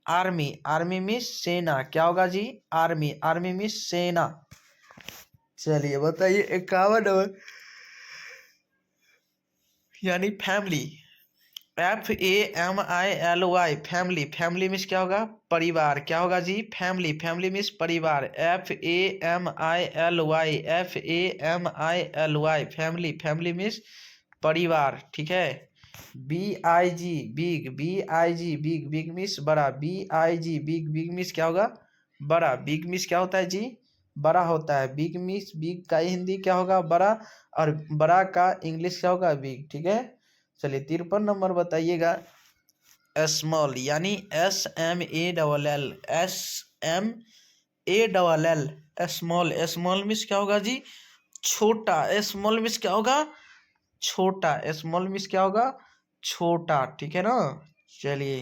आर्मी, आर्मी मीन्स सेना, क्या होगा जी आर्मी, आर्मी मीन्स सेना। चलिए बताइए 51 नंबर यानी family, FAMILY family, family means क्या होगा परिवार, क्या होगा जी फैमिली, फैमिली मीन्स परिवार, FAMILY फैमिली, फैमिली मीन्स परिवार, ठीक है। BIG big, BIG big, big means बड़ा, BIG बिग, बिग मीन्स क्या होगा बड़ा, बिग मीन्स क्या होता है जी बड़ा होता है, बिग मीन्स बिग का हिंदी क्या होगा बड़ा, और बड़ा का इंग्लिश क्या होगा बिग, ठीक है। चलिए 53 नंबर बताइएगा स्मॉल यानी SMALL, SMALL small, small means क्या होगा जी छोटा, स्मॉल मीन्स क्या होगा छोटा, स्मॉल मीन्स क्या होगा छोटा, ठीक है ना। चलिए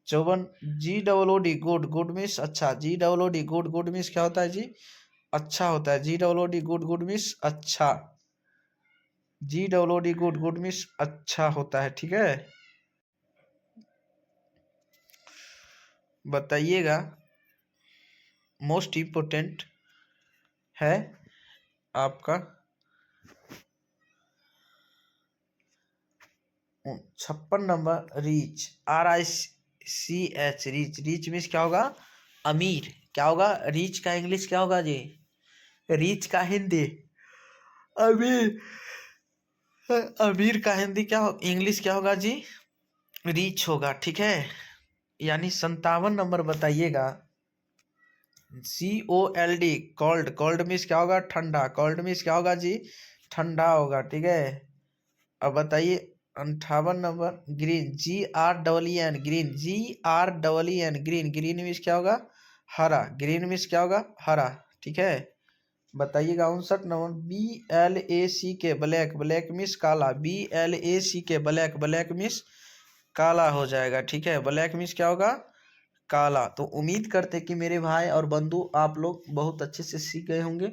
54 GOOD गुड, गुड मीन्स अच्छा, GOOD गुड, गुड मीन्स क्या होता है जी अच्छा होता है, GOOD गुड, गुड मीन्स अच्छा, GOOD गुड, गुड मीन्स अच्छा होता है, ठीक है। बताइएगा मोस्ट इम्पोर्टेंट है आपका 56 number reach, RICH reach, reach means क्या होगा अमीर, क्या होगा रीच का इंग्लिश क्या होगा जी रीच का हिंदी अमीर, अमीर का हिंदी क्या हो इंग्लिश क्या होगा जी रीच होगा, ठीक है। यानी 57 नंबर बताइएगा COLD कोल्ड, कोल्ड मीन्स क्या होगा ठंडा, कोल्ड मीन्स क्या होगा जी ठंडा होगा, ठीक है। अब बताइए 58 number green, GREEN green, GREEN green, green means क्या होगा हरा, ग्रीन मीन्स क्या होगा हरा, ठीक है। बताइएगा 59 number BLACK black, black means काला, BLACK ब्लैक, ब्लैक मीन्स काला हो जाएगा, ठीक है ब्लैक मीन्स क्या होगा काला। तो उम्मीद करते कि मेरे भाई और बंधु आप लोग बहुत अच्छे से सीख गए होंगे।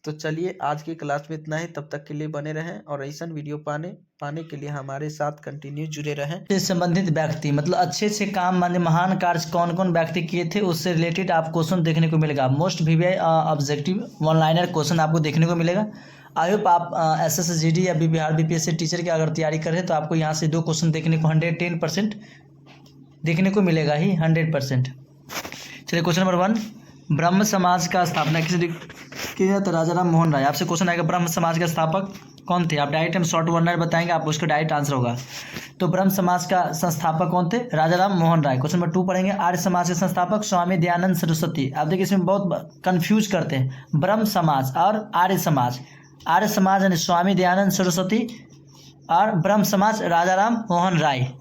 तो चलिए आज की क्लास में इतना ही, तब तक के लिए बने रहें और ऐसा वीडियो पाने के लिए हमारे साथ कंटिन्यू जुड़े रहें। से संबंधित व्यक्ति मतलब अच्छे से काम माने महान कार्य कौन कौन व्यक्ति किए थे उससे रिलेटेड आप क्वेश्चन देखने को मिलेगा। Most VVI objective one liner question आपको देखने को मिलेगा। आई होप आप SSGD या बिहार BPSC टीचर की अगर तैयारी कर रहे हैं तो आपको यहाँ से 2 क्वेश्चन देखने को 110% देखने को मिलेगा ही 100%। चलिए क्वेश्चन नंबर 1, ब्रह्म समाज का स्थापना किया तो राजा राम मोहन राय। आपसे क्वेश्चन आएगा ब्रह्म समाज के स्थापक कौन थे, आप डायरेक्ट हम शॉर्ट वर्नर बताएंगे, आप उसका डायरेक्ट आंसर होगा। तो ब्रह्म समाज का संस्थापक कौन थे, राजा राम मोहन राय। क्वेश्चन नंबर 2 पढ़ेंगे, आर्य समाज के संस्थापक स्वामी दयानंद सरस्वती। आप देखिए इसमें बहुत कंफ्यूज करते हैं ब्रह्म समाज और आर्य समाज। आर्य समाज यानी स्वामी दयानंद सरस्वती और ब्रह्म समाज राजा राम मोहन राय।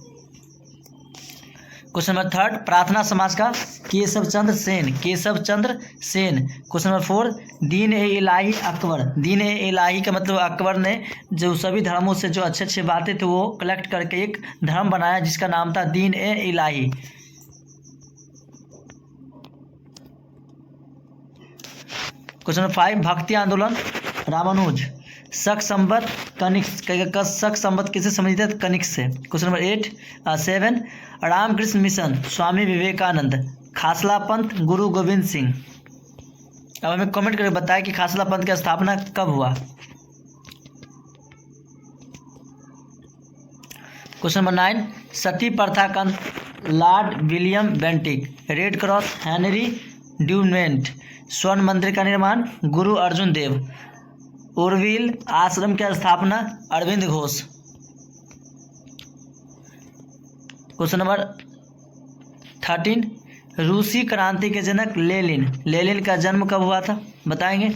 क्वेश्चन नंबर 3, प्रार्थना समाज का केशव चंद्र सेन। केशव चंद्र सेन। क्वेश्चन नंबर 4, दीन ए इलाही अकबर। दीन ए इलाही का मतलब अकबर ने जो सभी धर्मों से जो अच्छे अच्छे बातें थे वो कलेक्ट करके एक धर्म बनाया जिसका नाम था दीन ए इलाही। क्वेश्चन नंबर 5, भक्ति आंदोलन रामानुज। शक संबत कनिष्क। शक संबत किससे संबंधित है, कनिष्क से। Question number 7, Ramakrishna mission Swami Vivekananda. खासला पंथ गुरु गोविंद सिंह। अब हमें कमेंट करके बताएं कि खासला पंथ की स्थापना कब हुआ। क्वेश्चन नंबर 9, सती प्रथा का lord William Bentinck. Red cross Henry Dunant. स्वर्ण मंदिर का निर्माण गुरु अर्जुन देव। ओरविल आश्रम की स्थापना अरविंद घोष। क्वेश्चन नंबर 13, रूसी क्रांति के जनक लेनिन। लेनिन का जन्म कब हुआ था बताएंगे।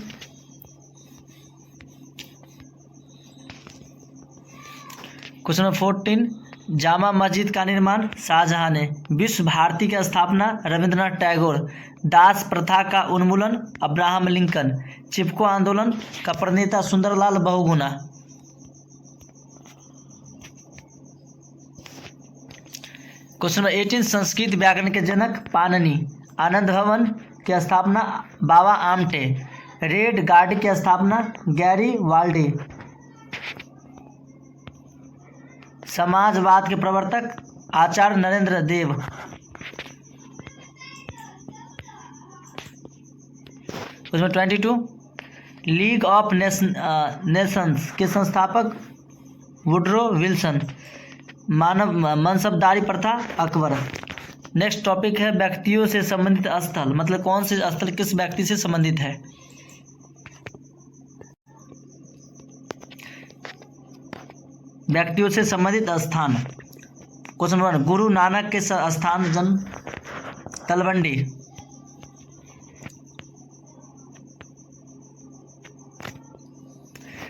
क्वेश्चन नंबर 14, जामा मस्जिद का निर्माण शाहजहां ने। विश्व भारती की स्थापना रविंद्रनाथ टैगोर। दास प्रथा का उन्मूलन अब्राहम लिंकन। चिपको आंदोलन का प्रणेता सुंदरलाल बहुगुणा। क्वेश्चन नंबर 18, संस्कृत व्याकरण के जनक पाणिनि। आनंद भवन की स्थापना बाबा आमटे। रेड गार्ड की स्थापना गैरी वाल्डी। समाजवाद के प्रवर्तक आचार्य नरेंद्र देव। क्वेश्चन 22, लीग ऑफ नेशंस के संस्थापक वुड्रो विल्सन। मानव मनसबदारी प्रथा अकबर। नेक्स्ट टॉपिक है व्यक्तियों से संबंधित स्थल, मतलब कौन से स्थल किस व्यक्ति से संबंधित है। व्यक्तियों से संबंधित स्थान। क्वेश्चन 1, गुरु नानक के स्थान जन्म तलवंडी।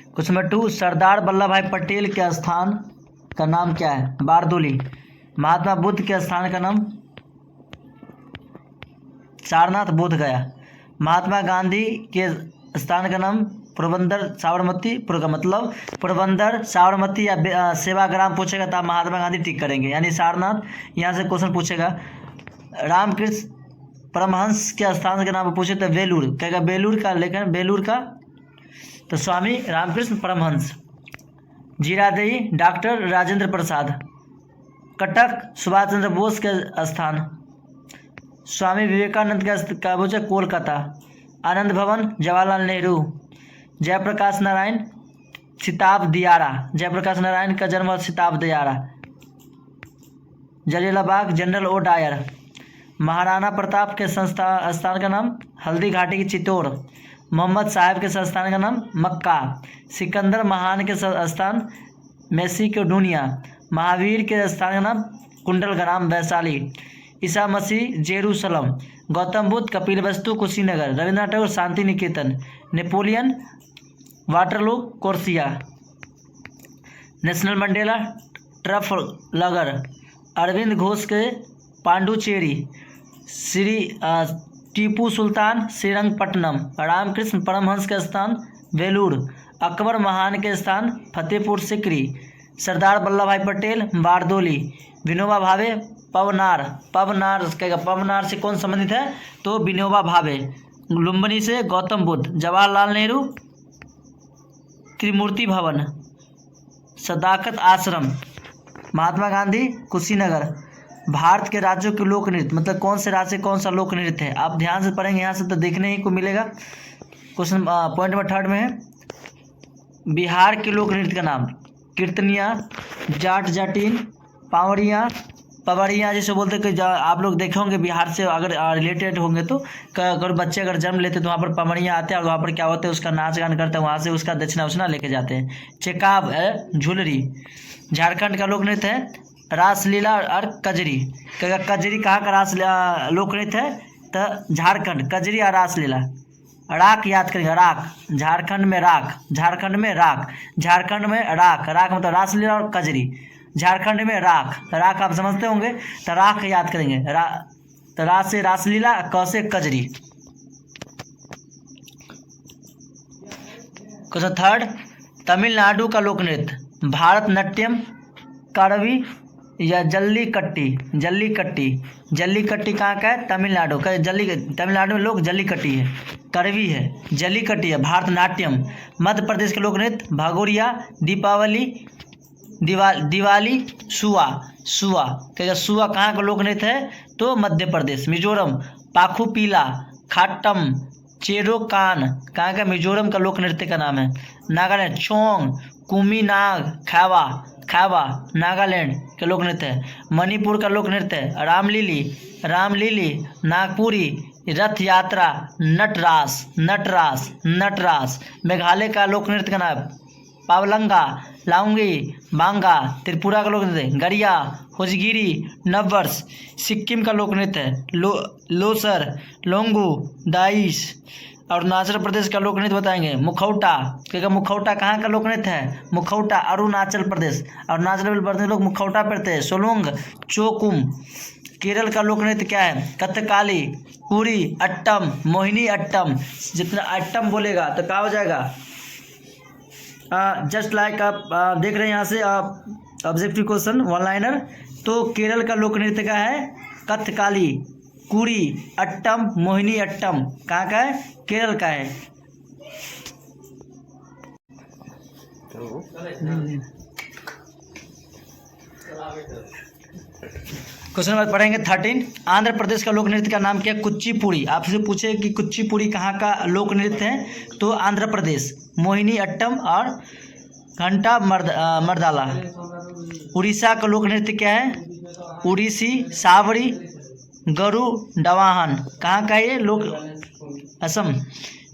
क्वेश्चन नंबर 2, सरदार वल्लभ भाई पटेल के स्थान का नाम क्या है, बारदोली। महात्मा बुद्ध के स्थान का नाम सारनाथ बोध गया। महात्मा गांधी के स्थान का नाम पोरबंदर साबरमती पुर का मतलब पोरबंदर साबरमती या सेवाग्राम पूछेगा तो आप महात्मा गांधी टिक करेंगे, यानी सारनाथ। यहाँ से क्वेश्चन पूछेगा रामकृष्ण परमहंस के स्थान के नाम पूछे तो बेलूर, कहेगा बेलूर का, लेकिन बेलूर का तो स्वामी रामकृष्ण परमहंस। जीरादेई डॉक्टर राजेंद्र प्रसाद। कटक सुभाष चंद्र बोस के स्थान। स्वामी विवेकानंद का पूछे कोलकाता। आनंद भवन जवाहरलाल नेहरू। जयप्रकाश नारायण सिताब दियारा। जयप्रकाश नारायण का जन्म Sitab Diyara. Jallianwala Bagh general O Dyer. Maharana Pratap के स्थान का नाम हल्दी घाटी की चित्तौड़। मोहम्मद साहब के संस्थान का नाम मक्का। सिकंदर महान के स्थान मैसिडोनिया। महावीर के स्थान का नाम Kundalgram Vaishali. Isa Masih Jerusalem. Gautam Buddha Kapilvastu Kushinagar. Rabindranath Tagore Shantiniketan. Napoleon Waterloo Corsica. National Mandela Trafalgar. Arvind Ghosh के पांडुचेरी। श्री टीपू सुल्तान श्रीरंगपट्टनम। रामकृष्ण परमहंस के स्थान वेलूर। अकबर महान के स्थान फतेहपुर सिकरी। सरदार वल्लभ भाई पटेल बारदोली। विनोबा भावे पवनार। पवनार से कौन संबंधित है तो विनोबा भावे। लुम्बिनी से गौतम बुद्ध। जवाहरलाल नेहरू त्रिमूर्ति भवन, सदाकत आश्रम, महात्मा गांधी कुशीनगर। भारत के राज्यों के लोक नृत्य, मतलब कौन से राज्य से कौन सा लोक नृत्य है। आप ध्यान से पढ़ेंगे यहाँ से तो देखने ही को मिलेगा। क्वेश्चन पॉइंट नंबर 3 में है बिहार के लोक नृत्य का नाम। कीर्तनिया, जाट जाटिन, पावड़िया, पवड़िया जिसे बोलते हैं कि आप लोग देखे होंगे बिहार से अगर रिलेटेड होंगे तो अगर बच्चे अगर जन्म लेते तो वहाँ पर पवड़िया आते हैं और वहाँ पर क्या होता है उसका नाच गान करते हैं, वहाँ से उसका दक्षिणा उछना लेके जाते हैं। चेकाब है झुलरी। झारखंड का लोक नृत्य है रासलीला और कजरी। कजरी कहाँ का लोक नृत्य है तो झारखंड, कजरी और रासलीला। राख याद करेंगे, राख, झारखंड में राख, झारखंड में राख, झारखंड में राख, राख मतलब रासलीला और कजरी। झारखंड में राख, राख आप समझते होंगे तो राख याद करेंगे। तो रा से रासलीला, क से कजरी। क्वेश्चन 3 तमिलनाडु का लोक नृत्य। भारतनाट्यम, करवी या जल्लीकट्टी। जल्लीकट्टी, जल्लीकट्टी कहाँ का है तमिलनाडु का। तमिलनाडु में लोग जल्लीकट्टी है, करवी है, जल्लीकट्टी है। भारतनाट्यम। मध्य प्रदेश के लोक नृत्य भगोरिया, दीपावली, दिवाली, सुआ। सुआ क्या, सुआ कहाँ का लोक नृत्य है तो मध्य प्रदेश। मिजोरम पाखुपीला, खाटम, चेरोकान कहाँ का मिजोरम का लोक नृत्य का नाम है। नागालैंड चोंग, कुमीनाग, खैवा, खैवा नागालैंड के लोक नृत्य है। मणिपुर का लोक नृत्य है रामलीली, रामलीली, नागपुरी, रथ यात्रा, नटरास, नटरास, नटरास। मेघालय का लोक नृत्य का नाम पावलंगा, लाउंगी, बांगा। त्रिपुरा का लोक नृत्य गरिया, होजगिरी, नववर्ष। सिक्किम का लोक नृत्य है लोसर, लोंगू, दाइश। अरुणाचल प्रदेश का लोक नृत्य बताएंगे मुखौटा। क्योंकि मुखौटा कहाँ का लोक नृत्य है मुखौटा, अरुणाचल प्रदेश। अरुणाचल प्रदेश लोग मुखौटा पहनते हैं। सोलोंग, चोकुम। केरल का लोक नृत्य क्या है कथकाली, कुरी, अट्टम, मोहिनी अट्टम। जितना अट्टम बोलेगा तो क्या हो जाएगा जस्ट लाइक आप देख रहे हैं यहाँ से ऑब्जेक्टिव क्वेश्चन वन लाइनर। तो केरल का लोक नृत्य का है कथकाली, कुरी, अट्टम, मोहिनी अट्टम। कहाँ का है केरल का है। क्वेश्चन नंबर पढ़ेंगे 13 आंध्र प्रदेश का लोक नृत्य का नाम क्या है कुचिपुड़ी। आपसे पूछे कि कुचिपुड़ी कहाँ का लोक नृत्य है तो आंध्र प्रदेश। मोहिनी अट्टम और घंटा मर्दाला। उड़ीसा का लोक नृत्य क्या है उड़ीसी, सावरी, गरु डवाहन। कहाँ का ये लोक असम।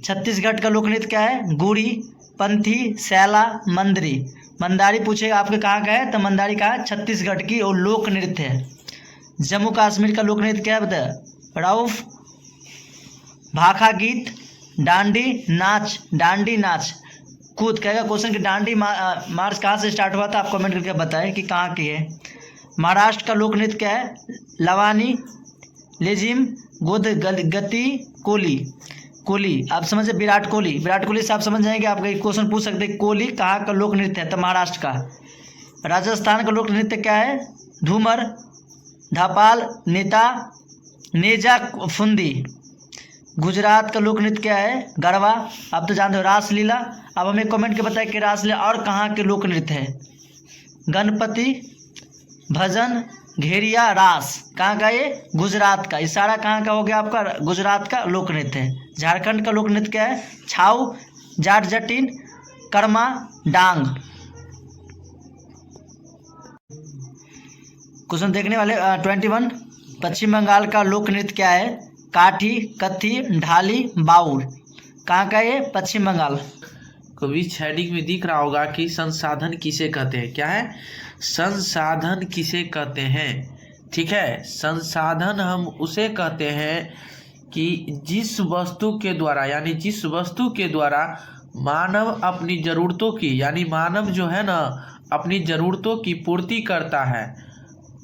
छत्तीसगढ़ का लोक नृत्य क्या है गुड़ी, पंथी, सैला, मंदरी। मंदारी पूछेगा आपके कहाँ का है तो मंदारी का है छत्तीसगढ़ की और लोक नृत्य है। जम्मू कश्मीर का लोक नृत्य क्या है बताया राउफ, भाखा गीत, डांडी नाच, डांडी नाच। कूद कहेगा क्वेश्चन कि डांडी मार्च कहाँ से स्टार्ट हुआ था आप कमेंट करके बताएं कि कहाँ की है। महाराष्ट्र का लोक नृत्य क्या है लवानी, लेजिम, गोद गति, कोली। कोली आप समझे विराट कोहली, विराट कोहली से आप समझ जाएंगे। आपका एक क्वेश्चन पूछ सकते हैं कोली कहाँ का लोक नृत्य है तो महाराष्ट्र का। राजस्थान का लोक नृत्य क्या है धूमर, धापाल, नेता, नेजा फुंदी। गुजरात का लोक नृत्य क्या है गरबा। आप तो जानते हो रासलीला। अब हमें कमेंट के बताएं कि रासलीला और कहाँ के लोक नृत्य है। गणपति, भजन, घेरिया, रास। कहाँ का ये गुजरात का। इशारा कहाँ का हो गया आपका गुजरात का लोक नृत्य है। झारखंड का लोक नृत्य क्या है छाऊ, जाट जटिन, कर्मा, डांग। क्वेश्चन देखने वाले 21 पश्चिम बंगाल का लोक नृत्य क्या है काठी, कत्थी, ढाली, बाउल। कहाँ का ये पश्चिम बंगाल। कभी हेडिंग में दिख रहा होगा कि संसाधन किसे कहते हैं। क्या है संसाधन किसे कहते हैं। ठीक है संसाधन हम उसे कहते हैं कि जिस वस्तु के द्वारा यानी जिस वस्तु के द्वारा मानव अपनी ज़रूरतों की यानी मानव जो है ना अपनी ज़रूरतों की पूर्ति करता है।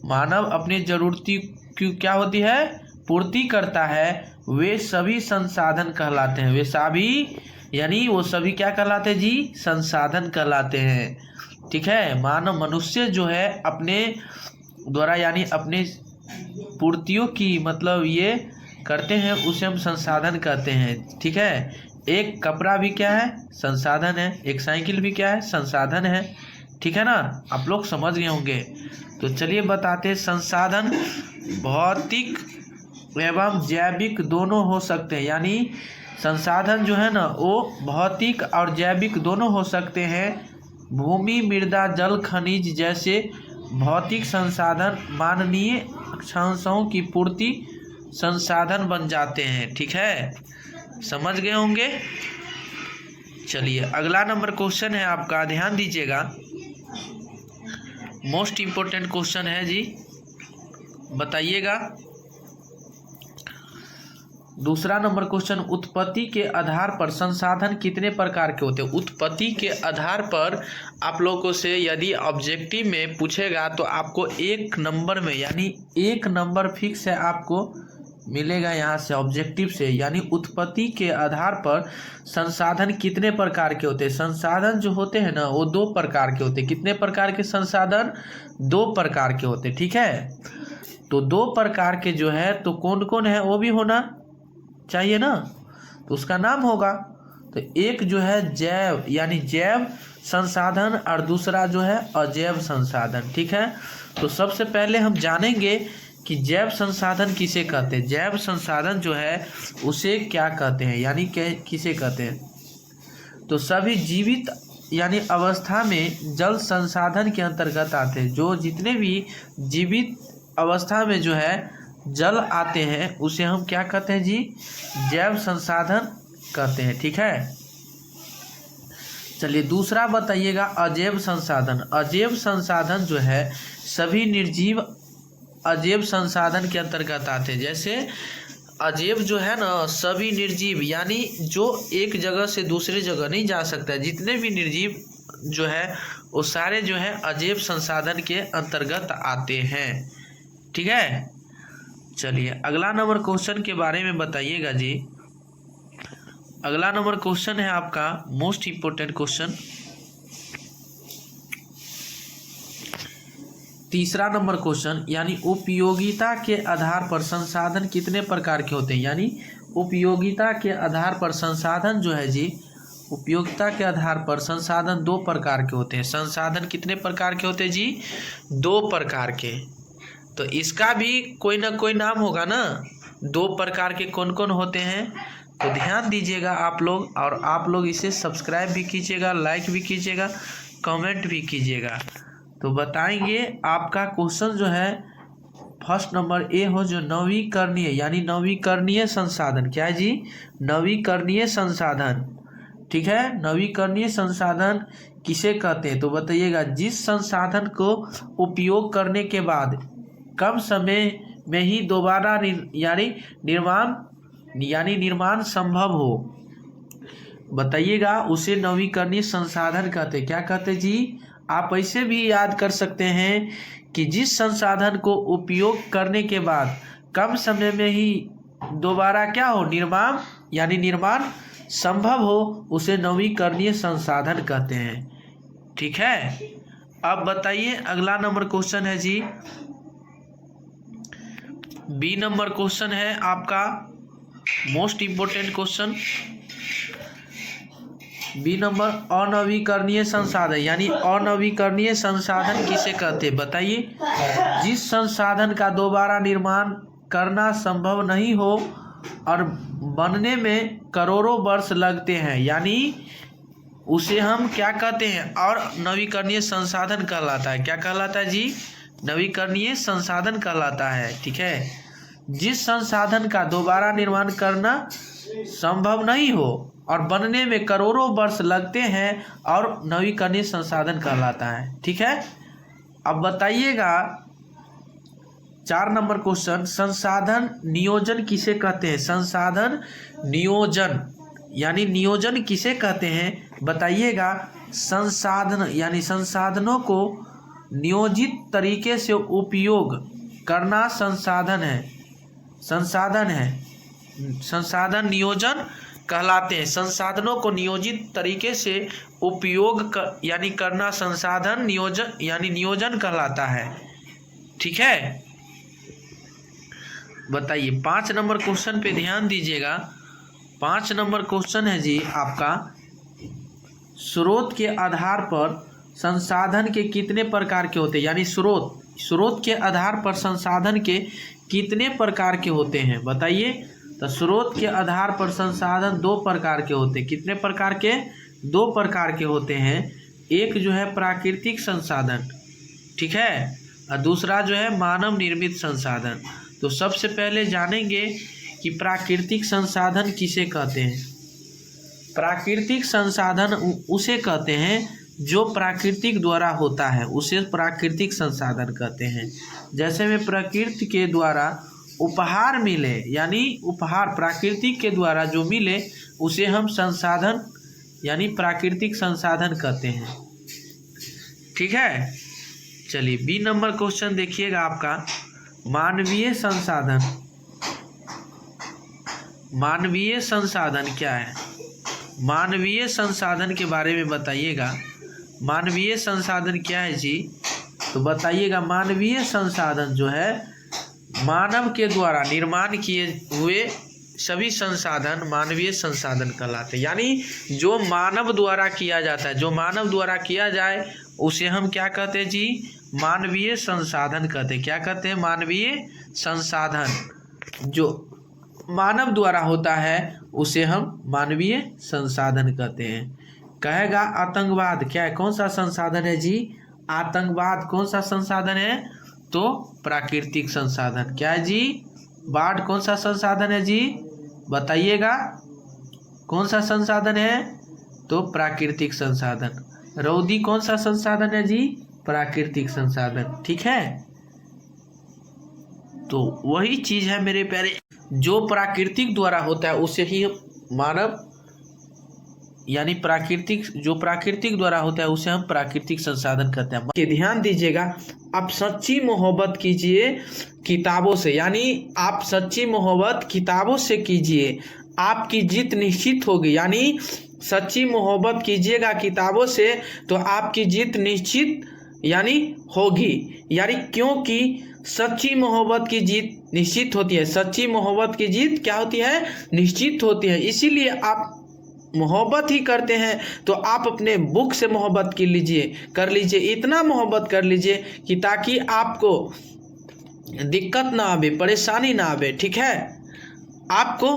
मानव अपनी ज़रूरती की क्या होती है पूर्ति करता है वे सभी संसाधन कहलाते हैं। वे सभी यानी वो सभी क्या कहलाते हैं जी संसाधन कहलाते हैं। ठीक है मानव मनुष्य जो है अपने द्वारा यानी अपने पूर्तियों की मतलब ये करते हैं उसे हम संसाधन कहते हैं। ठीक है एक कपड़ा भी क्या है, संसाधन है, एक साइकिल भी क्या है, संसाधन है। ठीक है ना, आप लोग समझ गए होंगे। तो चलिए बताते हैं, संसाधन भौतिक एवं जैविक दोनों हो सकते हैं। यानी संसाधन जो है ना वो भौतिक और जैविक दोनों हो सकते हैं। भूमि, मृदा, जल, खनिज जैसे भौतिक संसाधन मानवीय आकांक्षाओं की पूर्ति संसाधन बन जाते हैं। ठीक है, समझ गए होंगे। चलिए अगला नंबर क्वेश्चन है आपका, ध्यान दीजिएगा, मोस्ट इम्पोर्टेंट क्वेश्चन है जी, बताइएगा। दूसरा नंबर क्वेश्चन, उत्पत्ति के आधार पर संसाधन कितने प्रकार के होते हैं? उत्पत्ति के आधार पर आप लोगों से यदि ऑब्जेक्टिव में पूछेगा तो आपको एक नंबर में, यानी एक नंबर फिक्स है आपको मिलेगा यहाँ से ऑब्जेक्टिव से। यानी उत्पत्ति के आधार पर संसाधन कितने प्रकार के होते हैं? संसाधन जो होते हैं ना वो 2 प्रकार के होते हैं। कितने प्रकार के संसाधन? 2 प्रकार के होते हैं। ठीक है, तो 2 प्रकार के जो है तो कौन कौन है वो भी होना चाहिए ना, तो उसका नाम होगा। तो एक जो है जैव यानी जैव संसाधन और दूसरा जो है अजैव संसाधन। ठीक है, तो सबसे पहले हम जानेंगे कि जैव संसाधन किसे कहते हैं। जैव संसाधन जो है उसे क्या कहते हैं, यानी किसे कहते हैं? तो सभी जीवित यानी अवस्था में जल संसाधन के अंतर्गत आते हैं। जो जितने भी जीवित अवस्था में जो है जल आते हैं उसे हम क्या कहते हैं जी? जैव संसाधन कहते हैं। ठीक है, चलिए दूसरा बताइएगा, अजैव संसाधन। अजैव संसाधन जो है सभी निर्जीव अजैव संसाधन के अंतर्गत आते हैं। जैसे अजैव जो है ना सभी निर्जीव, यानी जो एक जगह से दूसरे जगह नहीं जा सकता है, जितने भी निर्जीव जो है वो सारे जो है अजैव संसाधन के अंतर्गत आते हैं। ठीक है, चलिए अगला नंबर क्वेश्चन के बारे में बताइएगा जी। अगला नंबर क्वेश्चन है आपका मोस्ट इम्पोर्टेंट क्वेश्चन, तीसरा नंबर क्वेश्चन, यानी उपयोगिता के आधार पर संसाधन कितने प्रकार के होते हैं? यानी उपयोगिता के आधार पर संसाधन जो है जी, उपयोगिता के आधार पर संसाधन 2 प्रकार के होते हैं। संसाधन कितने प्रकार के होते हैं जी? 2 प्रकार के। तो इसका भी कोई ना कोई नाम होगा ना। 2 प्रकार के कौन कौन होते हैं? तो ध्यान दीजिएगा आप लोग, और आप लोग इसे सब्सक्राइब भी कीजिएगा, लाइक भी कीजिएगा, कमेंट भी कीजिएगा। तो बताएंगे आपका क्वेश्चन जो है फर्स्ट नंबर ए हो, जो नवीकरणीय यानी नवीकरणीय संसाधन। क्या है जी? नवीकरणीय संसाधन। ठीक है, नवीकरणीय संसाधन किसे कहते हैं? तो बताइएगा, जिस संसाधन को उपयोग करने के बाद कम समय में ही दोबारा निर्माण संभव हो, बताइएगा, उसे नवीकरणीय संसाधन कहते हैं। क्या कहते हैं जी? आप ऐसे भी याद कर सकते हैं कि जिस संसाधन को उपयोग करने के बाद कम समय में ही दोबारा क्या हो, निर्माण संभव हो, उसे नवीकरणीय संसाधन कहते हैं। ठीक है, अब बताइए अगला नंबर क्वेश्चन है जी, बी नंबर क्वेश्चन है आपका most important question. B number, अनवीकरणीय संसाधन। यानी अनवीकरणीय संसाधन किसे कहते हैं? बताइए, जिस संसाधन का दोबारा निर्माण करना संभव नहीं हो और बनने में करोड़ों वर्ष लगते हैं, यानी उसे हम क्या कहते हैं? और नवीकरणीय संसाधन कहलाता है। क्या कहलाता है जी? नवीकरणीय संसाधन कहलाता है। ठीक है, जिस संसाधन का दोबारा निर्माण करना संभव नहीं हो और बनने में करोड़ों वर्ष लगते हैं और नवीकरणीय संसाधन कहलाता है। ठीक है, अब बताइएगा 4 नंबर क्वेश्चन, संसाधन नियोजन किसे कहते हैं? संसाधन नियोजन यानी नियोजन किसे कहते हैं? बताइएगा, संसाधन यानी संसाधनों को नियोजित तरीके से उपयोग करना संसाधन है। संसाधन नियोजन कहलाते हैं। संसाधनों को नियोजित तरीके से उपयोग यानी करना संसाधन नियोजन यानी नियोजन कहलाता है। ठीक है, बताइए 5 नंबर क्वेश्चन पे ध्यान दीजिएगा। 5 नंबर क्वेश्चन है जी आपका, स्रोत के आधार पर संसाधन के कितने प्रकार के होते हैं, यानी स्रोत के आधार पर संसाधन के कितने प्रकार के होते हैं बताइए। तो स्रोत के आधार पर संसाधन 2 प्रकार के होते हैं। कितने प्रकार के? 2 प्रकार के होते हैं। एक जो है प्राकृतिक संसाधन, ठीक है, और दूसरा जो है मानव निर्मित संसाधन। तो सबसे पहले जानेंगे कि प्राकृतिक संसाधन किसे कहते हैं। प्राकृतिक संसाधन उसे कहते हैं जो प्राकृतिक द्वारा होता है, उसे प्राकृतिक संसाधन कहते हैं। जैसे में प्रकृति के द्वारा उपहार मिले, यानी उपहार प्राकृतिक के द्वारा जो मिले उसे हम संसाधन यानी प्राकृतिक संसाधन कहते हैं, ठीक है। चलिए बी नंबर क्वेश्चन देखिएगा आपका, मानवीय संसाधन। मानवीय संसाधन क्या है? मानवीय संसाधन के बारे में बताइएगा। मानवीय संसाधन क्या है जी? तो बताइएगा। मानवीय संसाधन जो है मानव के द्वारा निर्माण किए हुए सभी संसाधन मानवीय संसाधन कहलाते हैं। यानी जो मानव द्वारा किया जाता है, जो मानव द्वारा किया जाए उसे हम क्या कहते हैं जी? मानवीय संसाधन कहते हैं। क्या कहते हैं? मानवीय संसाधन। जो मानव द्वारा होता है उसे हम मानवीय संसाधन कहते हैं। कहेगा आतंकवाद क्या है? कौन सा संसाधन है जी? आतंकवाद कौन सा संसाधन है? तो प्राकृतिक संसाधन। क्या है जी? बाढ़ कौन सा संसाधन है जी? बताइएगा। कौन सा संसाधन है? तो प्राकृतिक संसाधन। रौदी कौन सा संसाधन है जी? प्राकृतिक संसाधन, ठीक है। तो वही चीज है मेरे प्यारे, जो प्राकृतिक द्वारा होता है उसे ही मानव यानी प्राकृतिक, जो प्राकृतिक द्वारा होता है उसे हम प्राकृतिक संसाधन कहते हैं। कि ध्यान दीजिएगा, आप सच्ची मोहब्बत कीजिए किताबों से, यानी आप सच्ची मोहब्बत किताबों से कीजिए, आपकी जीत निश्चित होगी। यानी सच्ची मोहब्बत कीजिएगा किताबों से तो आपकी जीत निश्चित यानी होगी। यानी क्योंकि सच्ची मोहब्बत की जीत निश्चित होती है। सच्ची मोहब्बत की जीत क्या होती है? निश्चित होती है। इसीलिए आप मोहब्बत ही करते हैं तो आप अपने बुक से मोहब्बत कर लीजिए, इतना मोहब्बत कर लीजिए कि ताकि आपको दिक्कत ना आवे, परेशानी ना आवे, ठीक है आपको।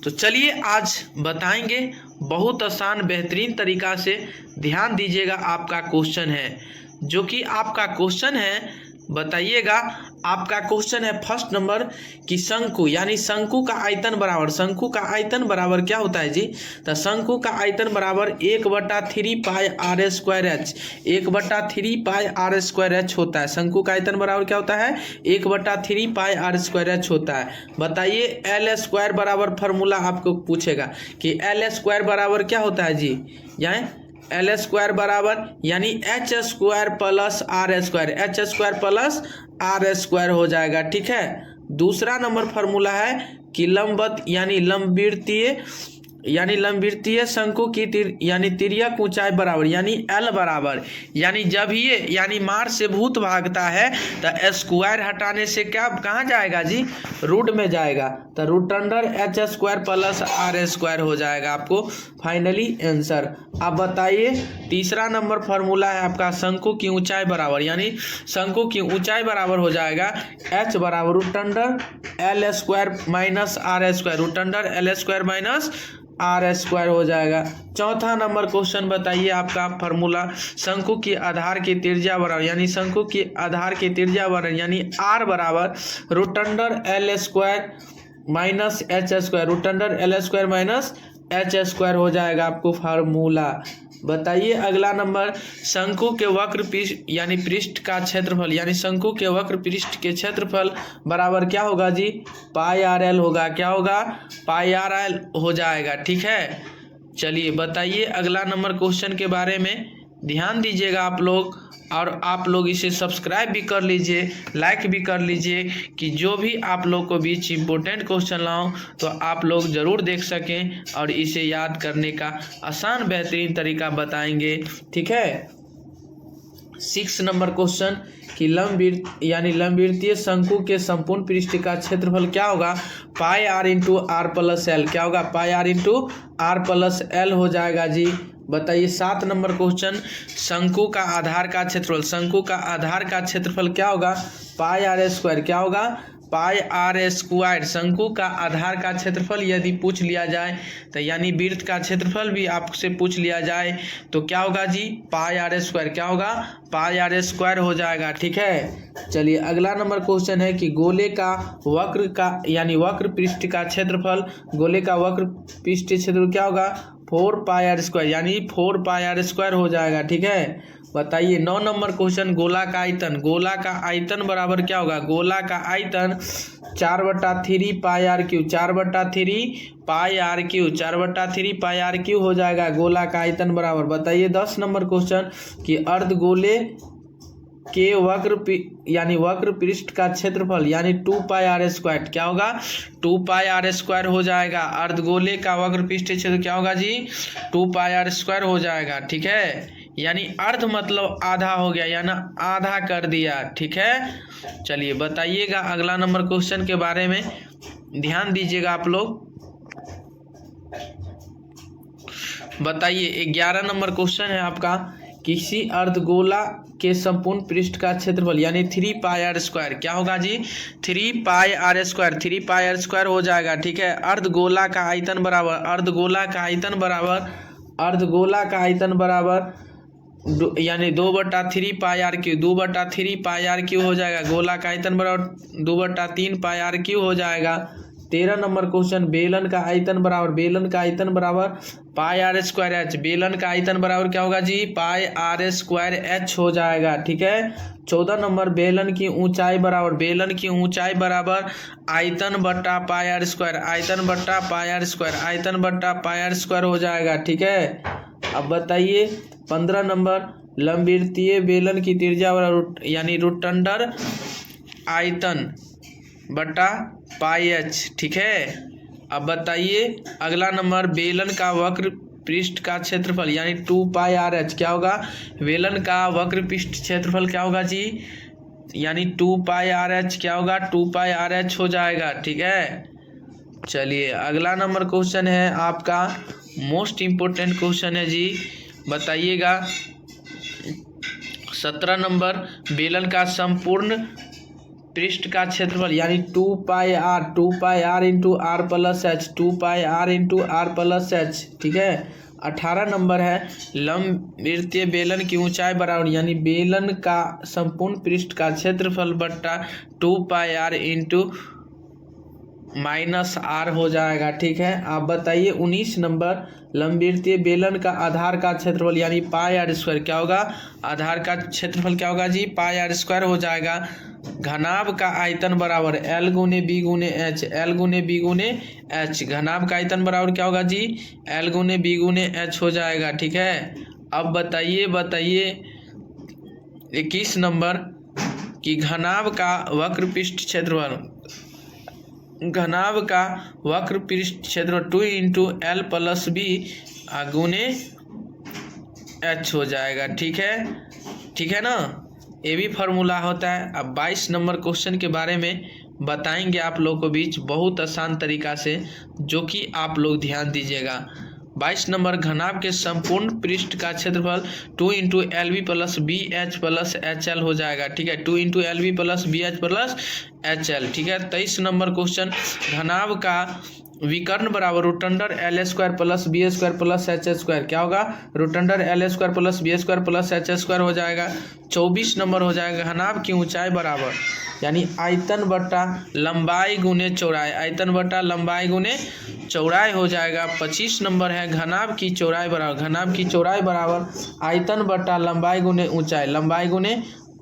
तो चलिए आज बताएंगे बहुत आसान बेहतरीन तरीका से। ध्यान दीजिएगा, आपका क्वेश्चन है, जो कि आपका क्वेश्चन है, बताइएगा। आपका क्वेश्चन है फर्स्ट नंबर कि शंकु यानी शंकु का आयतन बराबर, शंकु का आयतन बराबर क्या होता है जी? तो शंकु का आयतन बराबर 1/3 पाई r स्क्वायर h, 1/3 पाई r स्क्वायर h होता है। शंकु का आयतन बराबर क्या होता है? 1/3 पाई r स्क्वायर h होता है। बताइए l स्क्वायर बराबर, फार्मूला आपको पूछेगा कि l स्क्वायर बराबर क्या होता है जी? यानी एल स्क्वायर बराबर यानी H square plus R square, H square plus R square हो जाएगा, ठीक है। दूसरा नंबर फार्मूला है कि लंबवत यानी लंबवृत्तीय शंकु की यानी तिर्यक ऊंचाई बराबर यानी एल बराबर, यानी जब ये यानी मार से भूत भागता है तो स्क्वायर हटाने से क्या कहाँ जाएगा जी? रूट में जाएगा। तो root under H square plus R square हो जाएगा आपको फाइनली आंसर। अब बताइए तीसरा नंबर फार्मूला है आपका शंकु की ऊंचाई बराबर, यानी शंकु की ऊंचाई बराबर हो जाएगा एच बराबर root under L square minus R square, root under L square minus R square हो जाएगा। चौथा नंबर क्वेश्चन बताइए आपका फार्मूला शंकु की आधार की त्रिज्या बराबर, यानी शंकु की आधार की त्रिज्या बराबर यानी आर बराबर root under L square minus H square, root under L square minus H square हो जाएगा आपको फार्मूला। बताइए अगला नंबर शंकु के वक्र पृष्ठ यानी पृष्ठ का क्षेत्रफल, यानी शंकु के वक्र पृष्ठ के क्षेत्रफल बराबर क्या होगा जी? पाई आर एल होगा। क्या होगा? पाई आर एल हो जाएगा, ठीक है। चलिए बताइए अगला नंबर क्वेश्चन के बारे में। ध्यान दीजिएगा आप लोग, और आप लोग इसे सब्सक्राइब भी कर लीजिए, लाइक भी कर लीजिए कि जो भी आप लोग को बीच इम्पोर्टेंट क्वेश्चन लाऊं तो आप लोग ज़रूर देख सकें और इसे याद करने का आसान बेहतरीन तरीका बताएंगे, ठीक है। 6 नंबर क्वेश्चन कि लंबवृत्तीय शंकु के संपूर्ण पृष्ठ का क्षेत्रफल क्या होगा, pi r into r plus l. क्या होगा, pi r into r plus l हो जाएगा जी। बताइए 7 नंबर क्वेश्चन, शंकु का आधार का क्षेत्रफल, शंकु का आधार का क्षेत्रफल क्या होगा, पाई आर स्क्वायर। क्या होगा, पाई आर स्क्वायर। शंकु का आधार का क्षेत्रफल यदि पूछ लिया जाए तो यानी वृत्त का क्षेत्रफल भी आपसे पूछ लिया जाए तो क्या होगा जी, पाई आर स्क्वायर। क्या होगा, पाई आर स्क्वायर हो जाएगा। ठीक है, चलिए अगला नंबर क्वेश्चन है कि गोले का वक्र का यानी वक्र पृष्ठ का क्षेत्रफल, गोले का वक्र पृष्ठ क्षेत्रफल क्या होगा, 4 पाई आर स्क्वायर यानी 4 पाई आर स्क्वायर हो जाएगा। ठीक है, बताइए 9 नंबर क्वेश्चन, गोला का आयतन, गोला का आयतन बराबर क्या होगा, गोला का आयतन 4/3 pi r cube, 4/3 pi r cube, 4/3 pi r cube हो जाएगा गोला का आयतन बराबर। बताइए 10 नंबर क्वेश्चन कि अर्धगोले के वक्र पृष्ठ का क्षेत्रफल यानी 2 पाई आर स्क्वायर। क्या होगा, 2 पाई आर स्क्वायर हो जाएगा। अर्धगोले का वक्र पृष्ठ क्षेत्र क्या होगा जी, 2 पाई आर स्क्वायर हो जाएगा। ठीक है, यानी अर्ध मतलब आधा हो गया, यानी आधा कर दिया। ठीक है, चलिए बताइएगा अगला नंबर क्वेश्चन के बारे में ध्यान दीजिएगा आप लोग। बताइए 11 नंबर क्वेश्चन है आपका, किसी अर्धगोला के संपूर्ण पृष्ठ का क्षेत्रफल यानी 3 पाई आर स्क्वायर। क्या होगा जी, 3 pi r square, 3 pi r square हो जाएगा। ठीक है, अर्धगोला का आयतन बराबर, अर्धगोला का आयतन बराबर, अर्धगोला का आयतन बराबर यानी 2/3 pi r cube, 2/3 pi r cube हो जाएगा। गोला का आयतन बराबर 2/3 पाई आर क्यू हो जाएगा। 13 नंबर क्वेश्चन, बेलन का आयतन बराबर, बेलन का आयतन बराबर पाई आर स्क्वायर एच, बेलन का आयतन बराबर क्या होगा जी, पाई आर स्क्वायर एच हो जाएगा। ठीक है, 14 नंबर, बेलन की ऊंचाई बराबर, बेलन की ऊंचाई बराबर आयतन बट्टा पाई आर स्क्वायर, आयतन बट्टा पाई आर स्क्वायर, आयतन बट्टा पाई आर स्क्वायर हो जाएगा। ठीक है, अब बताइए 15 नंबर, लंबवृत्तीय बेलन की त्रिज्या यानी रोटंडर आयतन बट्टा पाई एच। ठीक है, अब बताइए अगला नंबर, बेलन का वक्र पृष्ठ का क्षेत्रफल यानी 2 पाई आर एच। क्या होगा, बेलन का वक्र पृष्ठ क्षेत्रफल क्या होगा जी, यानी 2 पाई आर एच। क्या होगा, 2 पाई आर एच हो जाएगा। ठीक है, चलिए अगला नंबर क्वेश्चन है आपका मोस्ट इम्पोर्टेंट क्वेश्चन है जी। बताइएगा 17 नंबर, बेलन का संपूर्ण पृष्ठ का क्षेत्रफल यानी 2 pi r into r plus h, 2 pi r into r plus h. ठीक है, 18 नंबर है, लंबवृत्तीय बेलन की ऊंचाई बराबर यानी बेलन का संपूर्ण पृष्ठ का क्षेत्रफल बट्टा 2 pi r into minus are हो जाएगा। ठीक है, आप बताइए 19 नंबर, लंबवृत्तीय बेलन का आधार का क्षेत्रफल यानी पाई आर स्क्वायर। क्या होगा, आधार का क्षेत्रफल क्या होगा जी, पाई आर स्क्वायर हो जाएगा। घनाभ का आयतन बराबर एल गुने बी गुने एच, एल गुने बी गुने एच, घनाभ का आयतन बराबर क्या होगा जी, एल गुने बी गुने एच हो जाएगा। ठीक है, अब बताइए 21 नंबर कि घनाभ का वक्र पृष्ठ क्षेत्रफल, घनाभ का वक्र पृष्ठ क्षेत्रफल 2 इंटू एल प्लस बी गुने एच हो जाएगा। ठीक है ना, ये भी फार्मूला होता है। अब 22 नंबर क्वेश्चन के बारे में बताएंगे आप लोगों को बीच बहुत आसान तरीका से, जो कि आप लोग ध्यान दीजिएगा। 22 नंबर, घनाभ के संपूर्ण पृष्ठ का क्षेत्रफल 2 into l b plus b h plus h l हो जाएगा। ठीक है, 2 into l b plus b h plus h l. ठीक है, 23 नंबर क्वेश्चन, घनाभ का विकर्ण बराबर root under l square plus b square plus h square. क्या होगा, root under l square plus b square plus h square हो जाएगा। 24 नंबर हो जाएगा, घनाभ की ऊंचाई बराबर यानी आयतन बट्टा लंबाई गुने चौड़ाई, आयतन बट्टा लंबाई गुने चौड़ाई हो जाएगा। 25 नंबर है, घनाभ की चौड़ाई बराबर, घनाभ की चौड़ाई बराबर आयतन बट्टा लंबाई गुने ऊंचाई, लंबाई गुने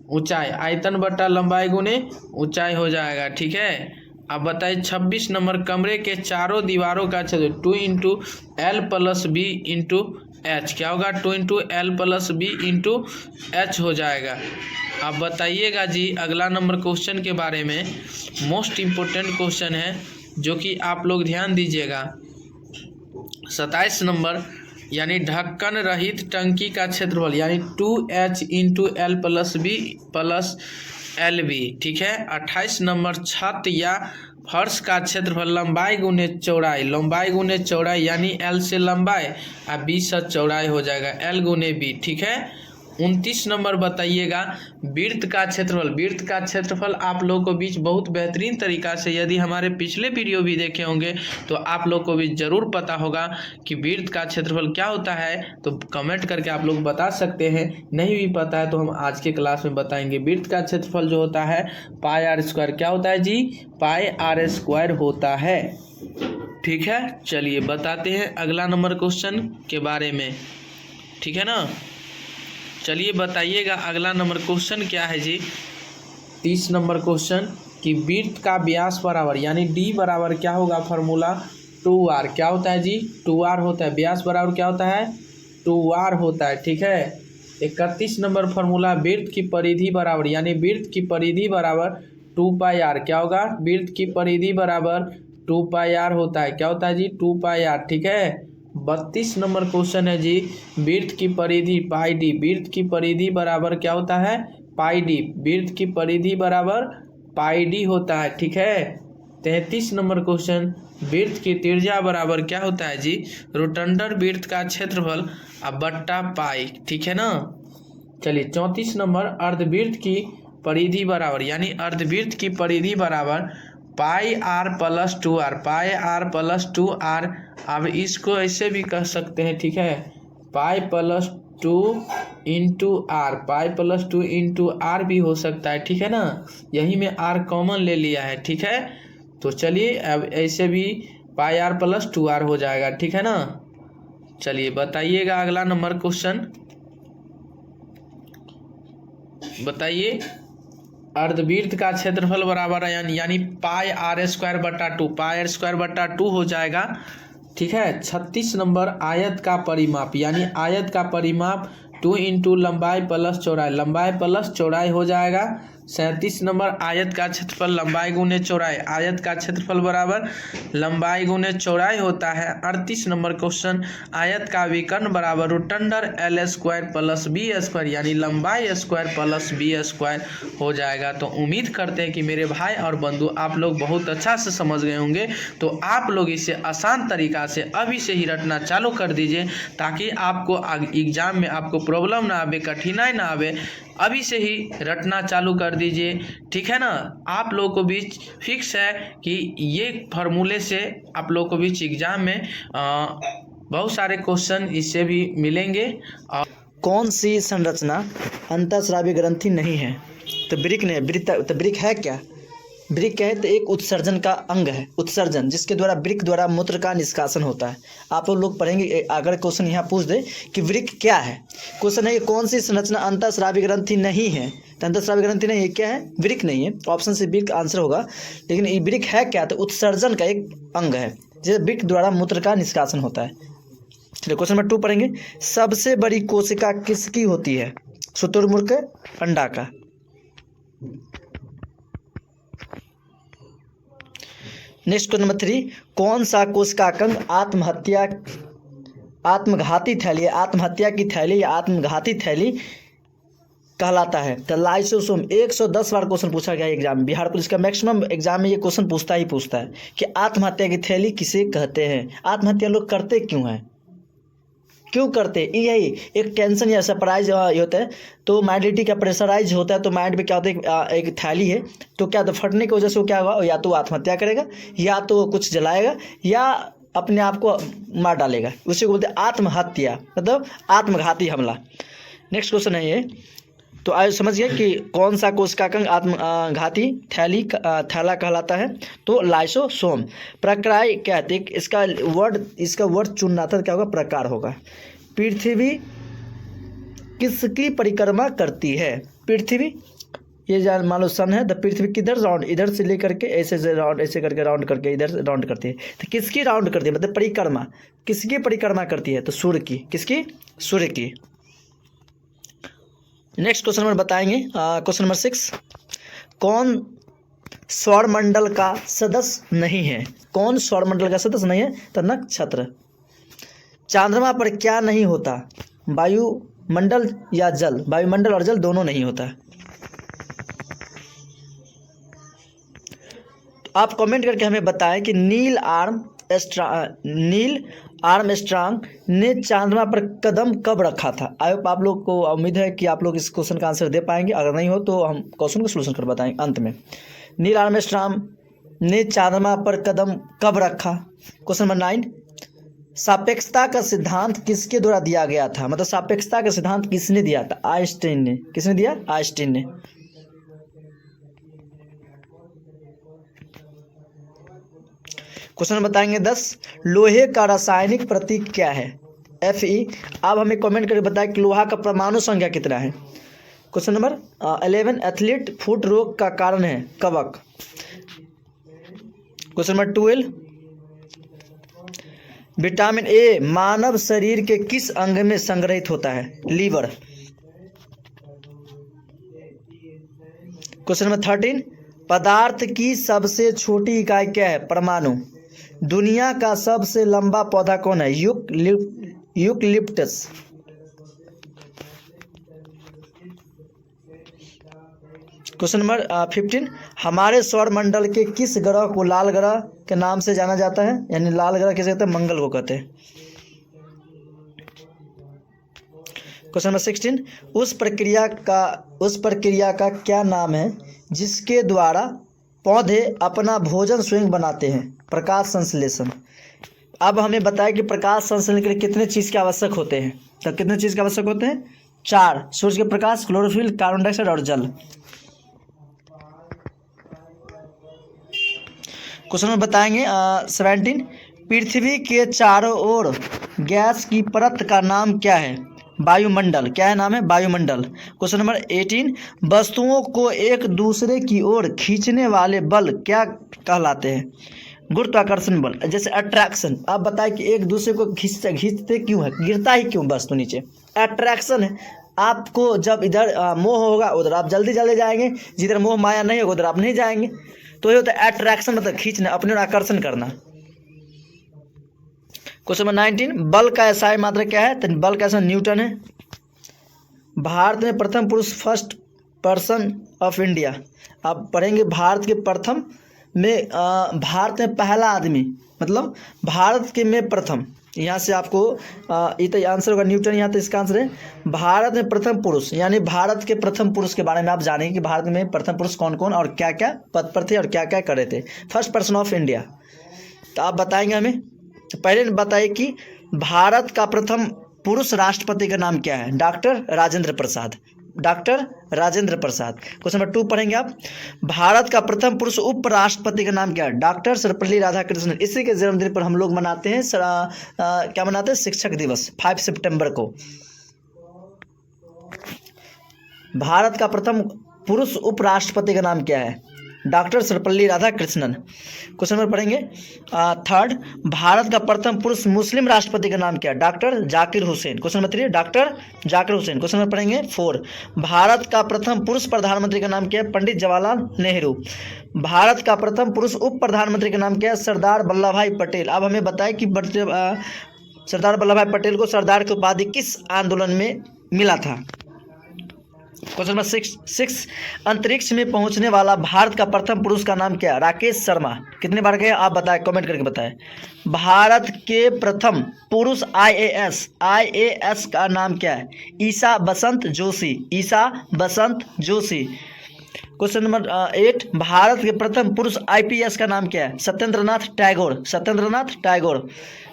ऊंचाई, आयतन बट्टा लंबाई गुने ऊंचाई हो जाएगा। ठीक है, अब बताइए 26 नंबर, कमरे के चारों दीवारों का क्षेत्र 2 into L plus B into H. क्या होगा, 2 into L plus B into H हो जाएगा। अब बताइएगा जी अगला नंबर क्वेश्चन के बारे में, मोस्ट इम्पोर्टेंट क्वेश्चन है जो कि आप लोग ध्यान दीजिएगा। 27 नंबर, यानी ढक्कन रहित टंकी का क्षेत्रफल यानी 2H into L plus B plus L B, ठीक है। 28 नंबर छत या फर्श का क्षेत्रफल लंबाई गुने चौड़ाई, लंबाई गुने चौड़ाई यानी एल से लंबाई और बी से चौड़ाई हो जाएगा एल गुने बी, ठीक है। 29 नंबर बताइएगा वृत्त का क्षेत्रफल। वृत्त का क्षेत्रफल आप लोगों को बीच बहुत बेहतरीन तरीका से, यदि हमारे पिछले वीडियो भी देखे होंगे तो आप लोग को भी जरूर पता होगा कि वृत्त का क्षेत्रफल क्या होता है। तो कमेंट करके आप लोग बता सकते हैं, नहीं भी पता है तो हम आज के क्लास में बताएंगे। वृत्त का क्षेत्रफल जो होता है पाई आर स्क्वायर, क्या होता है जी? पाई आर स्क्वायर होता है, ठीक है। चलिए बताते हैं अगला नंबर क्वेश्चन के बारे में, ठीक है ना। चलिए बताइएगा अगला नंबर क्वेश्चन क्या है जी। 30 नंबर क्वेश्चन कि वृत्त का व्यास बराबर यानी डी बराबर क्या होगा फॉर्मूला 2r, क्या होता है जी? 2r होता है। व्यास बराबर क्या होता है? 2r होता है, ठीक है। 31 नंबर फॉर्मूला वृत्त की परिधि बराबर यानी वृत्त की परिधि बराबर 2πr, क्या होगा? वृत्त की परिधि बराबर 2πr होता है, क्या होता है जी? 2πr, ठीक है। 32 नंबर क्वेश्चन है जी वृत्त की परिधि पाई डी, वृत्त की परिधि बराबर क्या होता है? पाई डी, वृत्त की परिधि बराबर पाई डी होता है, ठीक है। 33 नंबर क्वेश्चन वृत्त की त्रिज्या बराबर क्या होता है जी? रोटंडर वृत्त का क्षेत्रफल अब बट्टा पाई, ठीक है ना। चलिए 34 नंबर अर्धवृत्त की परिधि बराबर यानी अर्धवृत्त की परिधि बराबर pi r plus 2r, pi r plus 2r। अब इसको ऐसे भी कह सकते हैं, ठीक है, pi plus 2 into R, pi plus 2 into R भी हो सकता है, ठीक है ना। यही में आर कॉमन ले लिया है, ठीक है। तो चलिए अब ऐसे भी पाई आर प्लस 2r हो जाएगा, ठीक है ना। चलिए बताइएगा अगला नंबर क्वेश्चन, बताइए अर्धवृत्त का क्षेत्रफल बराबर है यानी पाई आर स्क्वायर बटा 2, पाई आर स्क्वायर बटा 2 हो जाएगा, ठीक है। 36 नंबर आयत का परिमाप यानी आयत का परिमाप 2 इंटू लंबाई प्लस चौड़ाई, लंबाई प्लस चौड़ाई हो जाएगा। 37 नंबर आयत का क्षेत्रफल लंबाई गुने चौड़ाई, आयत का क्षेत्रफल बराबर लंबाई गुने चौड़ाई होता है। 38 नंबर क्वेश्चन आयत का विकर्ण बराबर root under l square plus b square यानी लंबाई स्क्वायर प्लस बी स्क्वायर हो जाएगा। तो उम्मीद करते हैं कि मेरे भाई और बंधु आप लोग बहुत अच्छा से समझ गए होंगे। तो आप लोग इसे आसान तरीका से अभी से ही रटना चालू कर दीजिए ताकि आपको एग्जाम में आपको प्रॉब्लम ना आवे, कठिनाई ना आवे। अभी से ही रटना चालू कर दीजिए, ठीक है ना। आप लोगों को बीच फिक्स है कि ये फार्मूले से आप लोगों को बीच एग्जाम में बहुत सारे क्वेश्चन इससे भी मिलेंगे। और कौन सी संरचना अंतःस्रावी ग्रंथि नहीं है? तो वृक्क ने तो वृक्क है क्या? वृक्क है तो एक उत्सर्जन का अंग है, उत्सर्जन जिसके द्वारा वृक्क द्वारा मूत्र का निष्कासन होता है। आप लोग पढ़ेंगे, अगर क्वेश्चन यहाँ पूछ दे कि वृक्क क्या है, क्वेश्चन है कि कौन सी संरचना अंतःस्रावी ग्रंथि नहीं है, तो अंतःस्रावी ग्रंथि नहीं है, क्या है? वृक्क नहीं है। ऑप्शन से वृक्क आंसर होगा। लेकिन ये वृक्क है क्या? तो उत्सर्जन का एक अंग है जिसे वृक्क द्वारा मूत्र का निष्कासन होता है। चलिए क्वेश्चन नंबर 2 पढ़ेंगे। सबसे बड़ी कोशिका किसकी होती है? शुतुरमुर्ग, अंडाकार। नेक्स्ट क्वेश्चन नंबर 3, कौन सा कोशिकांग आत्मघाती थैली, आत्महत्या की थैली या आत्मघाती थैली कहलाता है? तो लाइसोसोम। 110 बार क्वेश्चन पूछा गया एग्जाम में, बिहार पुलिस का मैक्सिमम एग्जाम में ये क्वेश्चन पूछता है कि आत्महत्या की थैली किसे कहते हैं? आत्महत्या लोग करते क्यों हैं, क्यों करते? यही एक टेंशन या सरप्राइज होता है, तो माइंडिटी का प्रेशराइज होता है, तो माइंड में क्या होता है, एक थैली है तो क्या, तो फटने की वजह से वो क्या होगा, या तो आत्महत्या करेगा या तो कुछ जलाएगा या अपने आप को मार डालेगा। उसी को बोलते हैं आत्महत्या, मतलब आत्मघाती हमला। नेक्स्ट क्वेश्चन है ये, तो आज समझ गए कि कौन सा कोशिकांग आत्मघाती थैला कहलाता है? तो लाइसोसोम। प्रकार क्या है? इसका वर्ड चुनना था, क्या होगा? प्रकार होगा। पृथ्वी किसकी परिक्रमा करती है? पृथ्वी, ये जान मान लो सन है, तो पृथ्वी किधर राउंड, इधर से लेकर के ऐसे राउंड, ऐसे करके राउंड करके इधर राउंड करती है। तो किसकी राउंड करती है, मतलब परिक्रमा, किसकी परिक्रमा करती है? तो सूर्य की। किसकी? सूर्य की। नेक्स्ट क्वेश्चन नंबर बताएंगे, क्वेश्चन नंबर 6, कौन सौरमंडल का सदस्य नहीं है? कौन सौरमंडल का सदस्य नहीं है? तो नक्षत्र। चंद्रमा पर क्या नहीं होता? वायुमंडल या जल? वायुमंडल और जल दोनों नहीं होता। आप कमेंट करके हमें बताएं कि नील आर्मस्ट्रांग ने चंद्रमा पर कदम कब रखा था। आई होप आप लोग को उम्मीद है कि आप लोग इस क्वेश्चन का आंसर दे पाएंगे। अगर नहीं हो तो हम क्वेश्चन को सोल्यूशन कर बताएंगे अंत में। नील आर्मस्ट्रांग ने चंद्रमा पर कदम कब रखा? क्वेश्चन नंबर 9, सापेक्षता का सिद्धांत किसके द्वारा दिया गया था? मतलब सापेक्षता का सिद्धांत किसने दिया था? आइंस्टीन ने। किसने दिया? आइंस्टीन ने। क्वेश्चन बताएंगे 10, लोहे का रासायनिक प्रतीक क्या है? Fe। आप हमें कमेंट करके बताएं कि लोहा का परमाणु संख्या कितना है। क्वेश्चन नंबर 11, एथलीट फुट रोग का कारण है कवक। क्वेश्चन नंबर 12, विटामिन ए मानव शरीर के किस अंग में संग्रहित होता है? लीवर। क्वेश्चन नंबर 13, पदार्थ की सबसे छोटी इकाई क्या है? परमाणु। दुनिया का सबसे लंबा पौधा कौन है? यूकलिप्टस। क्वेश्चन नंबर 15, हमारे सौर मंडल के किस ग्रह को लाल ग्रह के नाम से जाना जाता है? यानी लाल ग्रह किसे कहते हैं? मंगल को कहते हैं। क्वेश्चन नंबर 16, उस प्रक्रिया का क्या नाम है जिसके द्वारा पौधे अपना भोजन स्वयं बनाते हैं? प्रकाश संश्लेषण। अब हमें बताएं कि प्रकाश संश्लेषण के लिए कितने चीज़ के आवश्यक होते हैं? तो कितने चीज़ के आवश्यक होते हैं? 4, सूर्य के प्रकाश, क्लोरोफिल, कार्बन डाइऑक्साइड और जल। क्वेश्चन में बताएंगे 17, पृथ्वी के चारों ओर गैस की परत का नाम क्या है? वायुमंडल। क्या है नाम है? वायुमंडल। क्वेश्चन नंबर 18, वस्तुओं को एक दूसरे की ओर खींचने वाले बल क्या कहलाते हैं? गुरुत्वाकर्षण बल, जैसे अट्रैक्शन। आप बताएं कि एक दूसरे को खींचते क्यों है? गिरता ही क्यों वस्तु नीचे? अट्रैक्शन है। आपको जब इधर मोह होगा उधर आप जल्दी चले जाएंगे, जिधर मोह माया नहीं होगा उधर आप नहीं जाएंगे। तो ये होता है अट्रैक्शन, मतलब खींचना, अपने ओर आकर्षण करना। क्वेश्चन नंबर 19, बल का एसआई मात्रा क्या है? तो बल का एसआई न्यूटन है। भारत में प्रथम पुरुष, फर्स्ट पर्सन ऑफ इंडिया। आप पढ़ेंगे भारत के प्रथम में भारत में पहला आदमी, मतलब भारत के में प्रथम। यहाँ से आपको ये तो आंसर होगा न्यूटन। यहाँ तो इसका आंसर है भारत में प्रथम पुरुष, यानी भारत के प्रथम पुरुष के बारे में आप जानेंगे कि भारत में प्रथम पुरुष कौन कौन और क्या क्या पद पर थे और क्या क्या कर रहे थे। First person of India. तो आप बताएंगे हमें, पहले बताइए कि भारत का प्रथम पुरुष राष्ट्रपति का नाम क्या है? Doctor Rajendra Prasad. Doctor Rajendra Prasad. Question number 2 पढ़ेंगे आप, भारत का प्रथम पुरुष उपराष्ट्रपति का नाम क्या है? डॉक्टर सर्वपल्ली राधाकृष्णन। इसी के जन्मदिन पर हम लोग मनाते हैं क्या मनाते हैं? शिक्षक दिवस 5 सितंबर को। भारत का प्रथम पुरुष उपराष्ट्रपति का नाम क्या है? Doctor Sarvepalli Radhakrishnan. Question number पढ़ेंगे 3, भारत का प्रथम पुरुष मुस्लिम राष्ट्रपति का नाम क्या है? Doctor Zakir Hussain. Question number 3, doctor Zakir Hussain. Question number पढ़ेंगे 4, भारत का प्रथम पुरुष प्रधानमंत्री का नाम क्या है? पंडित जवाहरलाल नेहरू। भारत का प्रथम पुरुष उप प्रधानमंत्री का नाम क्या है? सरदार वल्लभ भाई पटेल। अब हमें बताएं कि सरदार वल्लभ भाई पटेल को सरदार की उपाधि किस आंदोलन में मिला था? क्वेश्चन नंबर 6, अंतरिक्ष में पहुंचने वाला भारत का प्रथम पुरुष का नाम क्या है? राकेश शर्मा। कितने बार गए आप बताएं, कमेंट करके बताएं। भारत के प्रथम पुरुष आईएएस का नाम क्या है? ईसा बसंत जोशी। ईसा बसंत जोशी। क्वेश्चन नंबर 8, भारत के प्रथम पुरुष आईपीएस का नाम क्या है? सत्येंद्रनाथ टैगोर। सत्येंद्रनाथ टैगोर।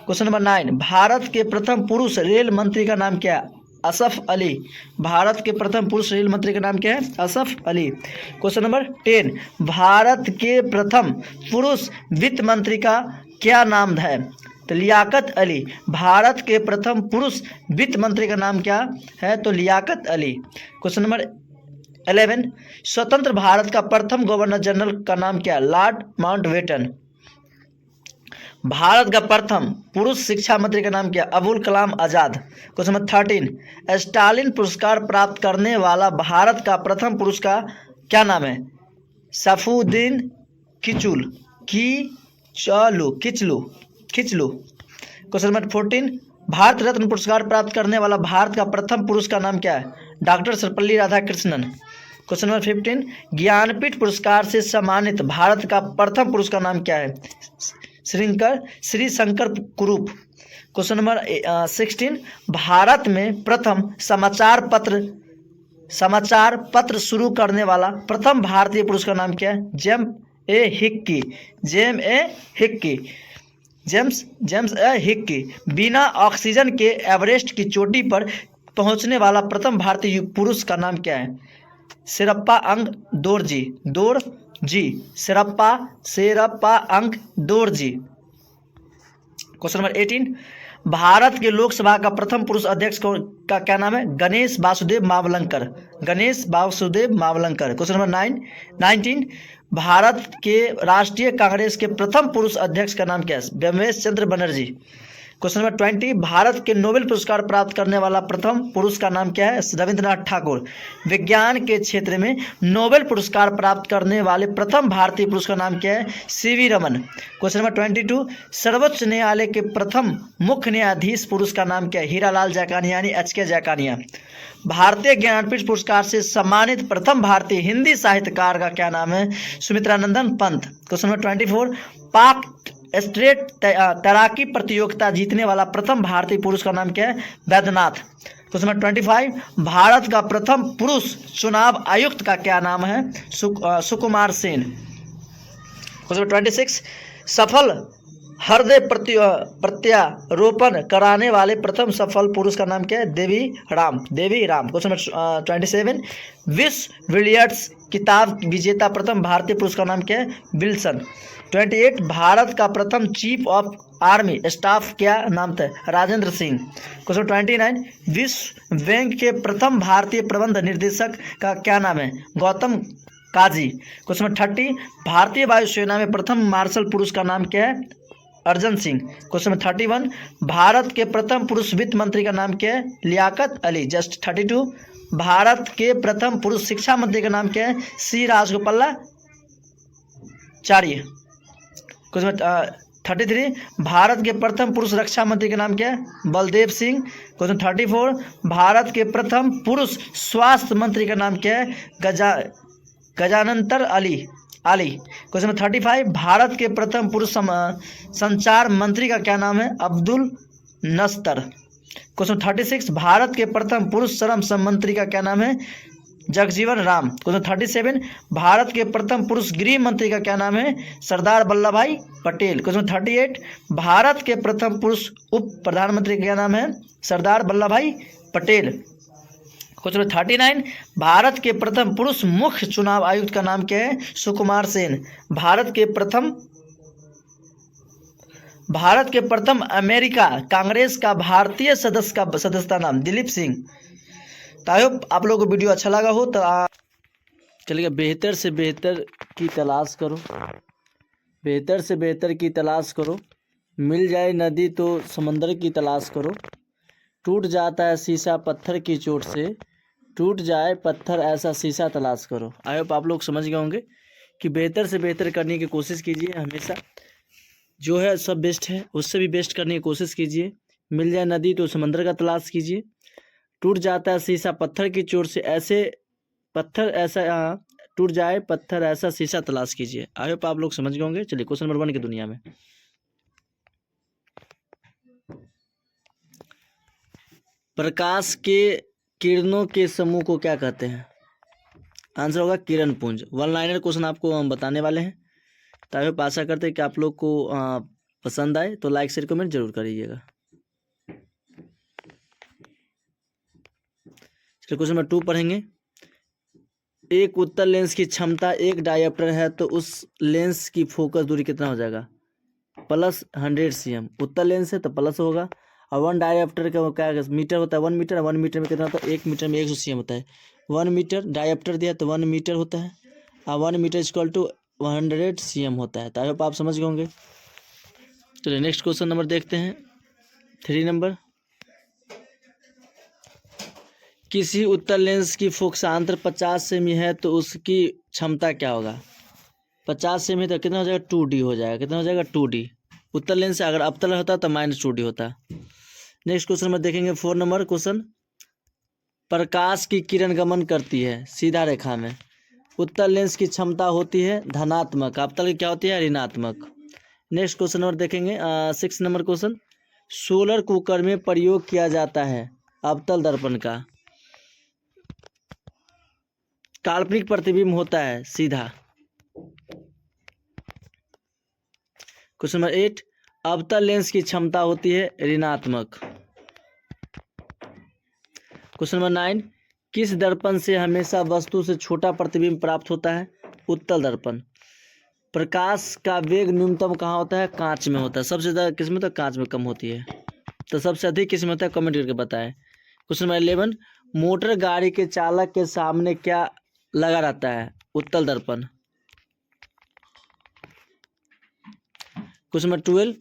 क्वेश्चन नंबर 9, भारत के प्रथम पुरुष रेल मंत्री का नाम क्या है? असफ अली। भारत के प्रथम पुरुष रेल मंत्री का नाम क्या है? असफ अली। क्वेश्चन नंबर 10, भारत के प्रथम पुरुष वित्त मंत्री का क्या नाम है? तो लियाकत अली। भारत के प्रथम पुरुष वित्त मंत्री का नाम क्या है? तो लियाकत अली। क्वेश्चन नंबर 11, स्वतंत्र भारत का प्रथम गवर्नर जनरल का नाम क्या है? Lord Mountbatten. भारत का प्रथम पुरुष शिक्षा मंत्री का नाम क्या? Abul Kalam Azad. Question number 13, Stalin पुरस्कार प्राप्त करने वाला भारत का प्रथम पुरुष का क्या नाम है? सफुद्दीन किचलू। क्वेश्चन नंबर 14, भारत रत्न पुरस्कार प्राप्त करने वाला भारत का प्रथम पुरुष का नाम क्या है? Doctor Sarvepalli Radhakrishnan. Question number 15, Jnanpith पुरस्कार से सम्मानित भारत का प्रथम पुरुष का नाम क्या है? श्री शंकर कुरूप। क्वेश्चन नंबर 16, भारत में प्रथम समाचार पत्र शुरू करने वाला प्रथम भारतीय पुरुष का नाम क्या है? जेम्स ए हिक्की। बिना ऑक्सीजन के एवरेस्ट की चोटी पर पहुंचने वाला प्रथम भारतीय पुरुष का नाम क्या है? सिरप्पा अंग दोरजी। सिरप्पा अंग दोरजी। क्वेश्चन नंबर 18, भारत के लोकसभा का प्रथम पुरुष अध्यक्ष का क्या नाम है? गणेश वासुदेव मावलंकर। क्वेश्चन नंबर 19, भारत के राष्ट्रीय कांग्रेस के प्रथम पुरुष अध्यक्ष का नाम क्या है? ब्रह्मेश चंद्र बनर्जी। क्वेश्चन नंबर 20, भारत के नोबेल पुरस्कार प्राप्त करने वाला प्रथम पुरुष का नाम क्या है? रविंद्रनाथ ठाकुर। विज्ञान के क्षेत्र में नोबेल पुरस्कार प्राप्त करने वाले प्रथम भारतीय पुरुष का नाम क्या है? सीवी रमन। क्वेश्चन नंबर 22, सर्वोच्च न्यायालय के प्रथम मुख्य न्यायाधीश पुरुष का नाम क्या है? हीरालाल जाकानिया यानी HK जाकानिया। भारतीय ज्ञानपीठ पुरस्कार से सम्मानित प्रथम भारतीय हिंदी साहित्यकार का क्या नाम है? सुमित्रानंदन पंत। क्वेश्चन नंबर 24, पाक स्ट्रेट तैराकी प्रतियोगिता जीतने वाला प्रथम भारतीय पुरुष का नाम क्या है? वैद्यनाथ। क्वेश्चन नंबर 25, भारत का प्रथम पुरुष चुनाव आयुक्त का क्या नाम है? सुकुमार सेन। क्वेश्चन नंबर 26, सफल हृदय प्रत्यारोपण कराने वाले प्रथम सफल पुरुष का नाम क्या है? देवी राम। क्वेश्चन नंबर 27, विश्व बिलियर्ड्स किताब विजेता प्रथम भारतीय पुरुष का नाम क्या है? विल्सन। 28, भारत का प्रथम चीफ ऑफ आर्मी स्टाफ क्या नाम था? राजेंद्र सिंह। क्वेश्चन 29, विश्व बैंक के प्रथम भारतीय प्रबंध निर्देशक का क्या नाम है? गौतम काजी। क्वेश्चन नंबर 30, भारतीय वायुसेना में प्रथम मार्शल पुरुष का नाम क्या है? अर्जन सिंह। क्वेश्चन नंबर 31, भारत के प्रथम पुरुष वित्त मंत्री का नाम क्या है? लियाकत अली। जस्ट 32, भारत के प्रथम पुरुष शिक्षा मंत्री का नाम क्या है? सी राजगोपालाचार्य। क्वेश्चन नंबर 33, भारत के प्रथम पुरुष रक्षा मंत्री का नाम क्या है? बलदेव सिंह। क्वेश्चन 34, भारत के प्रथम पुरुष स्वास्थ्य मंत्री का नाम क्या है? गजानंतर अली। क्वेश्चन नंबर 35, भारत के प्रथम पुरुष संचार मंत्री का क्या नाम है? अब्दुल नस्तर। क्वेश्चन 36, भारत के प्रथम पुरुष श्रम मंत्री का क्या नाम है? जगजीवन राम। क्वेश्चन 37, भारत के प्रथम पुरुष गृह मंत्री का क्या नाम है? सरदार वल्लभ भाई पटेल। क्वेश्चन 38, भारत के प्रथम पुरुष उप प्रधानमंत्री का क्या नाम है? सरदार वल्लभ भाई पटेल। क्वेश्चन 39, भारत के प्रथम पुरुष मुख्य चुनाव आयुक्त का नाम क्या है? सुकुमार सेन। भारत के प्रथम अमेरिका कांग्रेस का भारतीय सदस्य का नाम? दिलीप सिंह। तो आई होप आप लोगों को वीडियो अच्छा लगा हो। तो चलिए, बेहतर से बेहतर की तलाश करो। मिल जाए नदी तो समंदर की तलाश करो। टूट जाता है शीशा पत्थर की चोट से, टूट जाए पत्थर ऐसा शीशा तलाश करो। आई होप आप लोग समझ गए होंगे कि बेहतर से बेहतर करने की कोशिश कीजिए। हमेशा जो है सब बेस्ट है, उससे भी बेस्ट करने की कोशिश कीजिए। मिल जाए नदी तो समंदर का तलाश कीजिए। टूट जाता है शीशा पत्थर की चोट से, टूट जाए पत्थर ऐसा शीशा तलाश कीजिए। आई होप आप लोग समझ गए होंगे। चलिए, क्वेश्चन नंबर 1 की दुनिया में प्रकाश के किरणों के समूह को क्या कहते हैं? आंसर होगा किरण पुंज। 1 लाइनर क्वेश्चन आपको हम बताने वाले हैं। तो आई होप आशा करते हैं कि आप लोग को पसंद आए। तो लाइक शेयर कमेंट जरूर करिएगा। चलिए, क्वेश्चन नंबर 2 पढ़ेंगे। एक उत्तल लेंस की क्षमता 1 डायोप्टर है तो उस लेंस की फोकस दूरी कितना हो जाएगा? +100 cm। उत्तल लेंस है तो प्लस होगा। और 1 डायोप्टर का क्या मीटर होता है? 1 मीटर। 1 मीटर में कितना होता है? 1 मीटर में 100 cm होता है। 1 मीटर डायोप्टर दिया तो 1 मीटर होता है। और 1 मीटर = 100 cm होता है। तो आई होप आप समझ गए होंगे। चलिए, नेक्स्ट क्वेश्चन नंबर देखते हैं। 3 नंबर, किसी उत्तल लेंस की फोकसांतर 50 सेमी है तो उसकी क्षमता क्या होगा? 50 सेमी तो कितना हो जाएगा? 2D हो जाएगा। कितना हो जाएगा? 2D। उत्तल लेंस अगर अवतल होता तो -2D होता। नेक्स्ट क्वेश्चन में देखेंगे 4 नंबर क्वेश्चन। प्रकाश की किरण गमन करती है सीधा रेखा में, उत्तल लेंस की क्षमता होती है धनात्मक, अवतल की क्या होती है ऋणात्मक। नेक्स्ट क्वेश्चन नंबर देखेंगे 6 नंबर क्वेश्चन। सोलर कुकर में प्रयोग किया जाता है अवतल दर्पण का, काल्पनिक प्रतिबिंब होता है सीधा। क्वेश्चन नंबर 8, अवतल लेंस की क्षमता होती है ऋणात्मक। क्वेश्चन नंबर 9, किस दर्पण से हमेशा वस्तु से छोटा प्रतिबिंब प्राप्त होता है, उत्तल दर्पण। प्रकाश का वेग न्यूनतम कहाँ होता है, कांच में होता है। सबसे ज़्यादा किस में होता है, कांच में कम होती है। तो सबसे अधिक किस में होता है, कमेंट करके बताएं। क्वेश्चन नंबर 11, मोटर गाड़ी के चालक के सामने क्या लगा रहता है, उत्तल दर्पण। क्वेश्चन नंबर 12,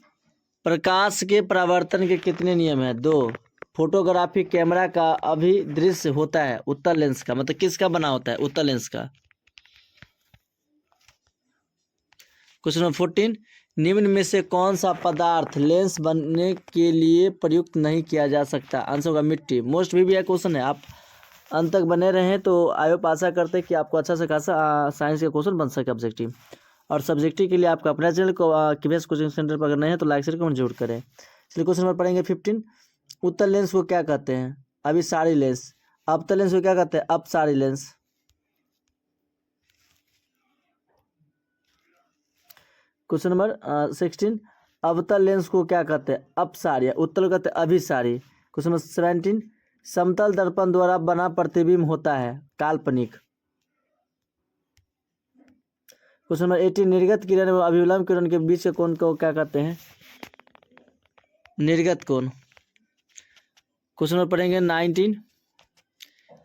प्रकाश के परावर्तन के कितने नियम हैं, 2। फोटोग्राफी कैमरा का अभिदृश्य होता है उत्तल लेंस का, मतलब किसका बना होता है, उत्तल लेंस का। क्वेश्चन नंबर 14, निम्न में से कौन सा पदार्थ लेंस बनने के लिए प्रयुक्त नहीं किया जा सकता, आंसर होगा मिट्टी। मोस्ट भी यह क्वेश्चन है, आप अंत तक बने रहें तो आयोग आशा करते हैं कि आपको अच्छा से खासा साइंस का क्वेश्चन बन सके ऑब्जेक्टिव। और सब्जेक्टिव के लिए आपका अपना चैनल को KVS कोचिंग सेंटर पर अगर नहीं है तो लाइक शेयर कमेंट जरूर करें। चलिए क्वेश्चन नंबर पढ़ेंगे 15, उत्तल लेंस को क्या कहते हैं, अभिसारी लेंस। अवतल लेंस को क्या कहते हैं, अपसारी लेंस। क्वेश्चन नंबर 16, अवतल लेंस को क्या कहते हैं, अपसारी, उत्तल को कहते हैं अभिसारी। क्वेश्चन नंबर 17, समतल दर्पण द्वारा बना प्रतिबिंब होता है काल्पनिक। क्वेश्चन नंबर 18, निर्गत किरण एवं अभिलंब किरण के बीच के कोण को क्या कहते हैं, निर्गत कोण। क्वेश्चन नंबर पढ़ेंगे 19,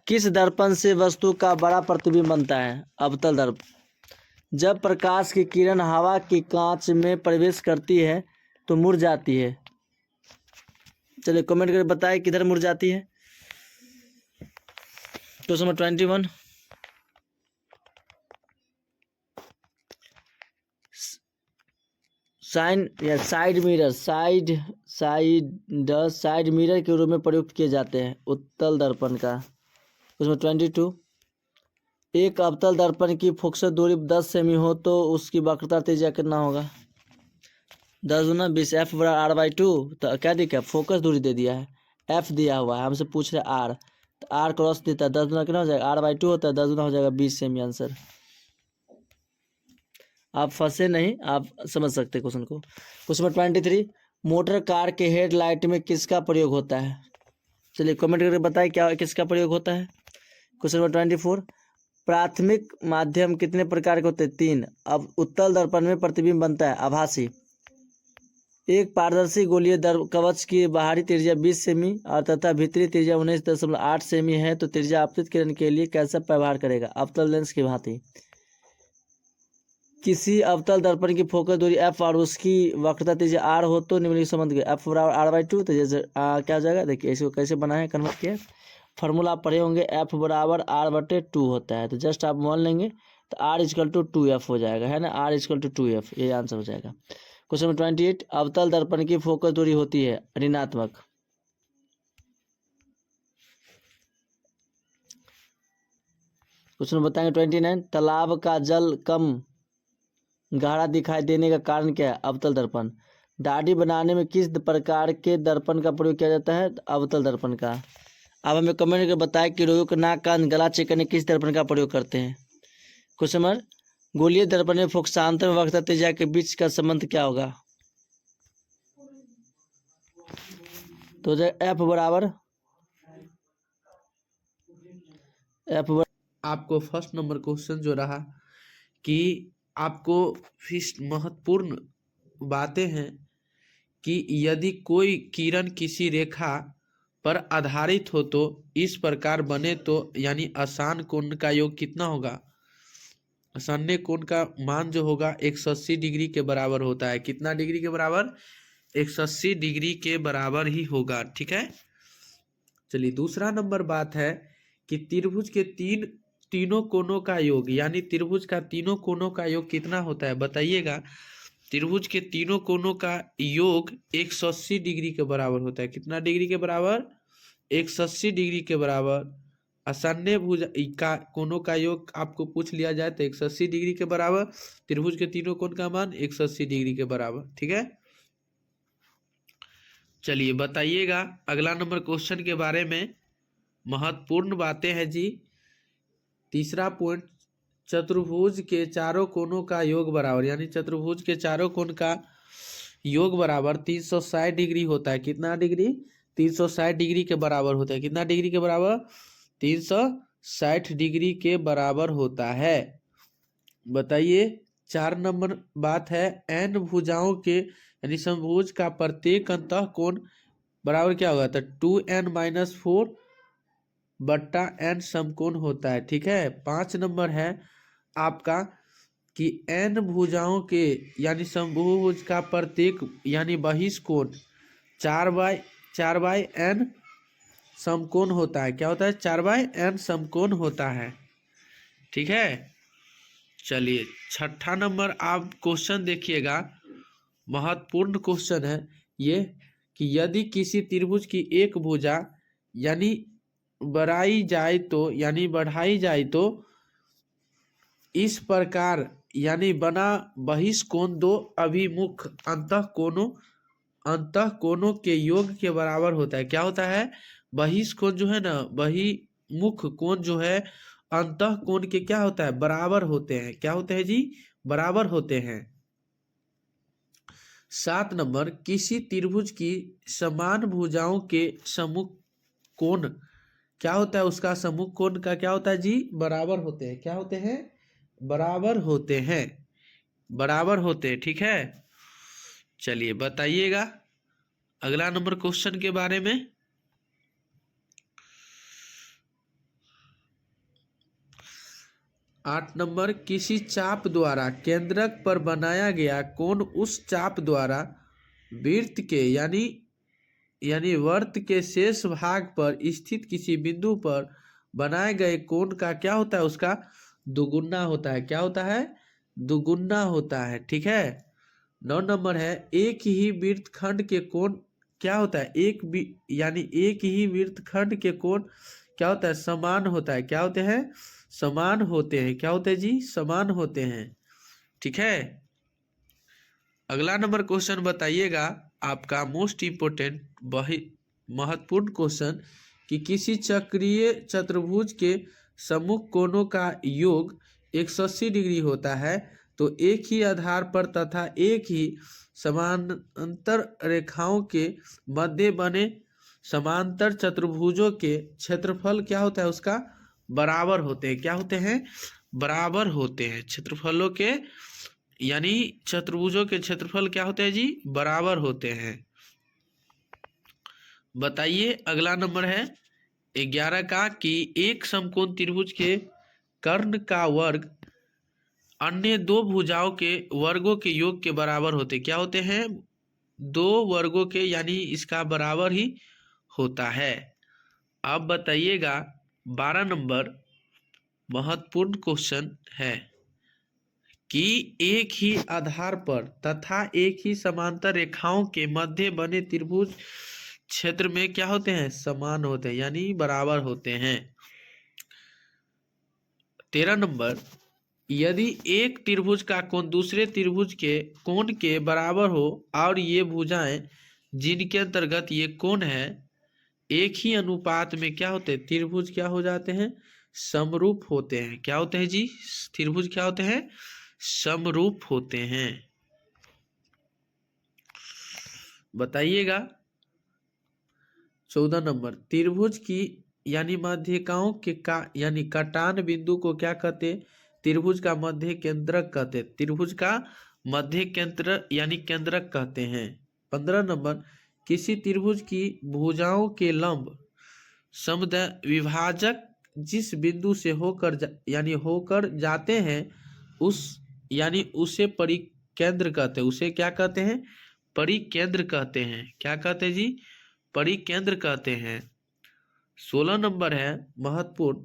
किस दर्पण से वस्तु का बड़ा प्रतिबिंब बनता है, अवतल दर्पण। जब प्रकाश की किरण हवा की कांच में प्रवेश करती है तो मुड़ जाती है। चलिए कमेंट करके बताएं किधर मुड़ जाती है। क्वेश्चन नंबर 21, साइड मिरर के रूप में प्रयुक्त किए जाते हैं उत्तल दर्पण का। उसमें 22, एक अवतल दर्पण की फोकस दूरी 10 सेमी हो तो उसकी वक्रता त्रिज्या कितना होगा, 10 गुना 20, F बराबर R/2। तो क्या दिखा, फोकस दूरी दे दिया है, F दिया हुआ है, हमसे पूछ रहे R, तो R क्रॉस देता है 10 गुना कितना हो जाएगा, R/2 होता है 10 गुना हो जाएगा 20 सेमी आंसर। आप फंसे नहीं, आप समझ सकते क्वेश्चन को। क्वेश्चन नंबर 23, मोटर कार के हेडलाइट में किसका प्रयोग होता है। चलिए कमेंट करके बताएं क्या किसका प्रयोग होता है। क्वेश्चन नंबर 24, प्राथमिक माध्यम कितने प्रकार के होते हैं, 3। अब उत्तल दर्पण में प्रतिबिंब बनता है आभासी। एक पारदर्शी गोलीय कवच की बाहरी त्रिज्या 20 सेमी और तथा भीतरी त्रिज्या 19.8 सेमी है तो त्रिज्या आपतित किरण के लिए कैसा व्यवहार करेगा, अवतल लेंस की भांति। किसी अवतल दर्पण की फोकस दूरी F और उसकी वक्रता त्रिज्या R हो तो निम्नलिखित संबंध के F बराबर R/2। तो जैसे क्या हो जाएगा, देखिए इसको कैसे बना है, कन्वर्ट किया फार्मूला आप पढ़े होंगे, F बराबर R/2 होता है। तो जस्ट आप मान लेंगे तो R=2F हो जाएगा, है ना, R=2F, ये आंसर हो जाएगा। क्वेश्चन नंबर 28, अवतल दर्पण की फोकस दूरी होती है ऋणात्मक। क्वेश्चन बताएंगे 29, तालाब का जल कम गाढ़ा दिखाई देने का कारण क्या है, अवतल दर्पण। दाढ़ी बनाने में किस प्रकार के दर्पण का प्रयोग किया जाता है, अवतल दर्पण का। अब हमें कमेंट करके बताएं कि रोगियों का नाक कान गला चेक करने किस दर्पण का प्रयोग करते हैं। क्वेश्चन नंबर, गोलीय दर्पण में फोकसांतर व वक्रता त्रिज्या के बीच का संबंध क्या होगा, तो F बराबर आपको फर्स्ट नंबर क्वेश्चन जो रहा कि आपको फिर महत्वपूर्ण बातें हैं कि यदि कोई किरण किसी रेखा पर आधारित हो तो इस प्रकार बने तो यानी आसान कोण का योग कितना होगा, आसान्य कोण का मान जो होगा 180 डिग्री के बराबर होता है। कितना डिग्री के बराबर, 180 डिग्री के बराबर ही होगा, ठीक है। चलिए दूसरा नंबर बात है कि त्रिभुज के तीनों कोणों का योग यानी त्रिभुज का तीनों कोणों का योग कितना होता है बताइएगा। त्रिभुज के तीनों कोनों का योग 180 डिग्री के बराबर होता है। कितना डिग्री के बराबर? 180 डिग्री के बराबर। आसन्य भुज का कोनों का योग आपको पूछ लिया जाए तो 180 डिग्री के बराबर। त्रिभुज के तीनों कोण का मान 180 डिग्री के बराबर। ठीक है, चलिए बताइएगा अगला नंबर क्वेश्चन के बारे में। महत्वपूर्ण बातें हैं जी। तीसरा पॉइंट, चतुर्भुज के चारों कोनों का योग बराबर, यानी चतुर्भुज के चारों कोण का योग बराबर 360 डिग्री होता है। कितना डिग्री? 360 डिग्री के बराबर होता है। कितना डिग्री के बराबर? 360 डिग्री के बराबर होता है। बताइए 4 नंबर बात है, एन भुजाओं के यानी समभुज का प्रत्येक अंतः कोण बराबर क्या होगा? तो 2n-4 बट्टा n समकोण होता है। ठीक है। 5 नंबर है आपका कि n भुजाओं के यानी समभुज का प्रत्येक यानी बहिष्कोण 4/n समकोण होता है। क्या होता है? 4/n समकोण होता है। ठीक है, चलिए 6ठा नंबर आप क्वेश्चन देखिएगा, महत्वपूर्ण क्वेश्चन है ये कि यदि किसी त्रिभुज की एक भुजा यानी बढ़ाई जाए तो इस प्रकार यानी बना बहिष्कोण दो अभिमुख अंतः कोणों के योग के बराबर होता है। क्या होता है? बहिष्कोण जो है ना, बहिमुख कोण जो है अंतः कोण के क्या होता है? बराबर होते हैं। क्या होते हैं जी? बराबर होते हैं। 7 नंबर, किसी त्रिभुज की समान भुजाओं के सम्मुख कोण क्या होता है? उसका सम्मुख कोण का क्या होता है जी? बराबर होते हैं। क्या होते हैं? बराबर होते हैं। बराबर होते हैं। ठीक है, चलिए बताइएगा अगला नंबर क्वेश्चन के बारे में। 8 नंबर, किसी चाप द्वारा केंद्रक पर बनाया गया कोण उस चाप द्वारा वृत्त के यानी वर्त के शेष भाग पर स्थित किसी बिंदु पर बनाए गए कोण का क्या होता है? उसका दुगुना होता है। क्या होता है? दुगुना होता है। ठीक है। 9 नंबर है, एक ही वृत्तखंड के कोण क्या होता है? एक ही वृत्तखंड के कोण क्या होता है? समान होता है। क्या होते हैं? समान होते हैं। क्या होते हैं जी? समान होते हैं। ठीक है, अगला नंबर क्वेश्चन बताइएगा आपका मोस्ट इम्पोर्टेंट महत्वपूर्ण क्वेश्चन कि किसी चक्रीय चतुर्भुज के सम्मुख कोणों का योग 180 डिग्री होता है तो एक ही आधार पर तथा एक ही समांतर रेखाओं के मध्य बने समांतर चतुर्भुजों के क्षेत्रफल क्या होता है? उसका बराबर होते हैं। क्या होते हैं? बराबर होते हैं। क्षेत्रफलों के यानी चतुर्भुजों के क्षेत्रफल क्या होते हैं जी? बराबर होते हैं। बताइए अगला नंबर है 11 का कि एक समकोण त्रिभुज के कर्ण का वर्ग अन्य दो भुजाओं के वर्गों के योग के बराबर होते। क्या होते हैं? दो वर्गों के यानी इसका बराबर ही होता है। अब बताइएगा 12 नंबर महत्वपूर्ण क्वेश्चन है कि एक ही आधार पर तथा एक ही समांतर रेखाओं के मध्य बने त्रिभुज क्षेत्र में क्या होते हैं? समान होते हैं यानी बराबर होते हैं। 13 नंबर, यदि एक त्रिभुज का कोण दूसरे त्रिभुज के कोण के बराबर हो और ये भुजाएं जिनके अंतर्गत ये कोण है एक ही अनुपात में क्या होते हैं? त्रिभुज क्या हो जाते हैं? समरूप होते हैं। क्या होते हैं जी? त्रिभुज क्या होते हैं? समरूप होते हैं। बताइएगा 14 नंबर, त्रिभुज की यानी माध्यिकाओं के यानी कटान बिंदु को क्या कहते? त्रिभुज का मध्य केंद्रक कहते। त्रिभुज का मध्य केंद्र यानी केंद्रक कहते हैं। 15 नंबर, किसी त्रिभुज की भुजाओं के लंब समद्वि विभाजक जिस बिंदु से होकर जाते हैं उसे परिकेंद्र कहते हैं। उसे क्या कहते हैं? परिकेंद्र कहते हैं। क्या कहते हैं जी? परिकेंद्र कहते हैं। 16 नंबर है महत्वपूर्ण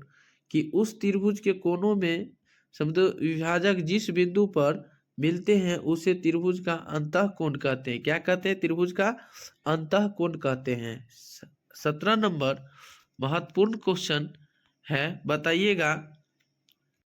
कि उस त्रिभुज के कोनों में समद्वि विभाजक जिस बिंदु पर मिलते हैं उसे त्रिभुज का अंतःकोण कहते हैं। क्या कहते हैं? त्रिभुज का अंतःकोण कहते हैं। 17 नंबर महत्वपूर्ण क्वेश्चन है, बताइएगा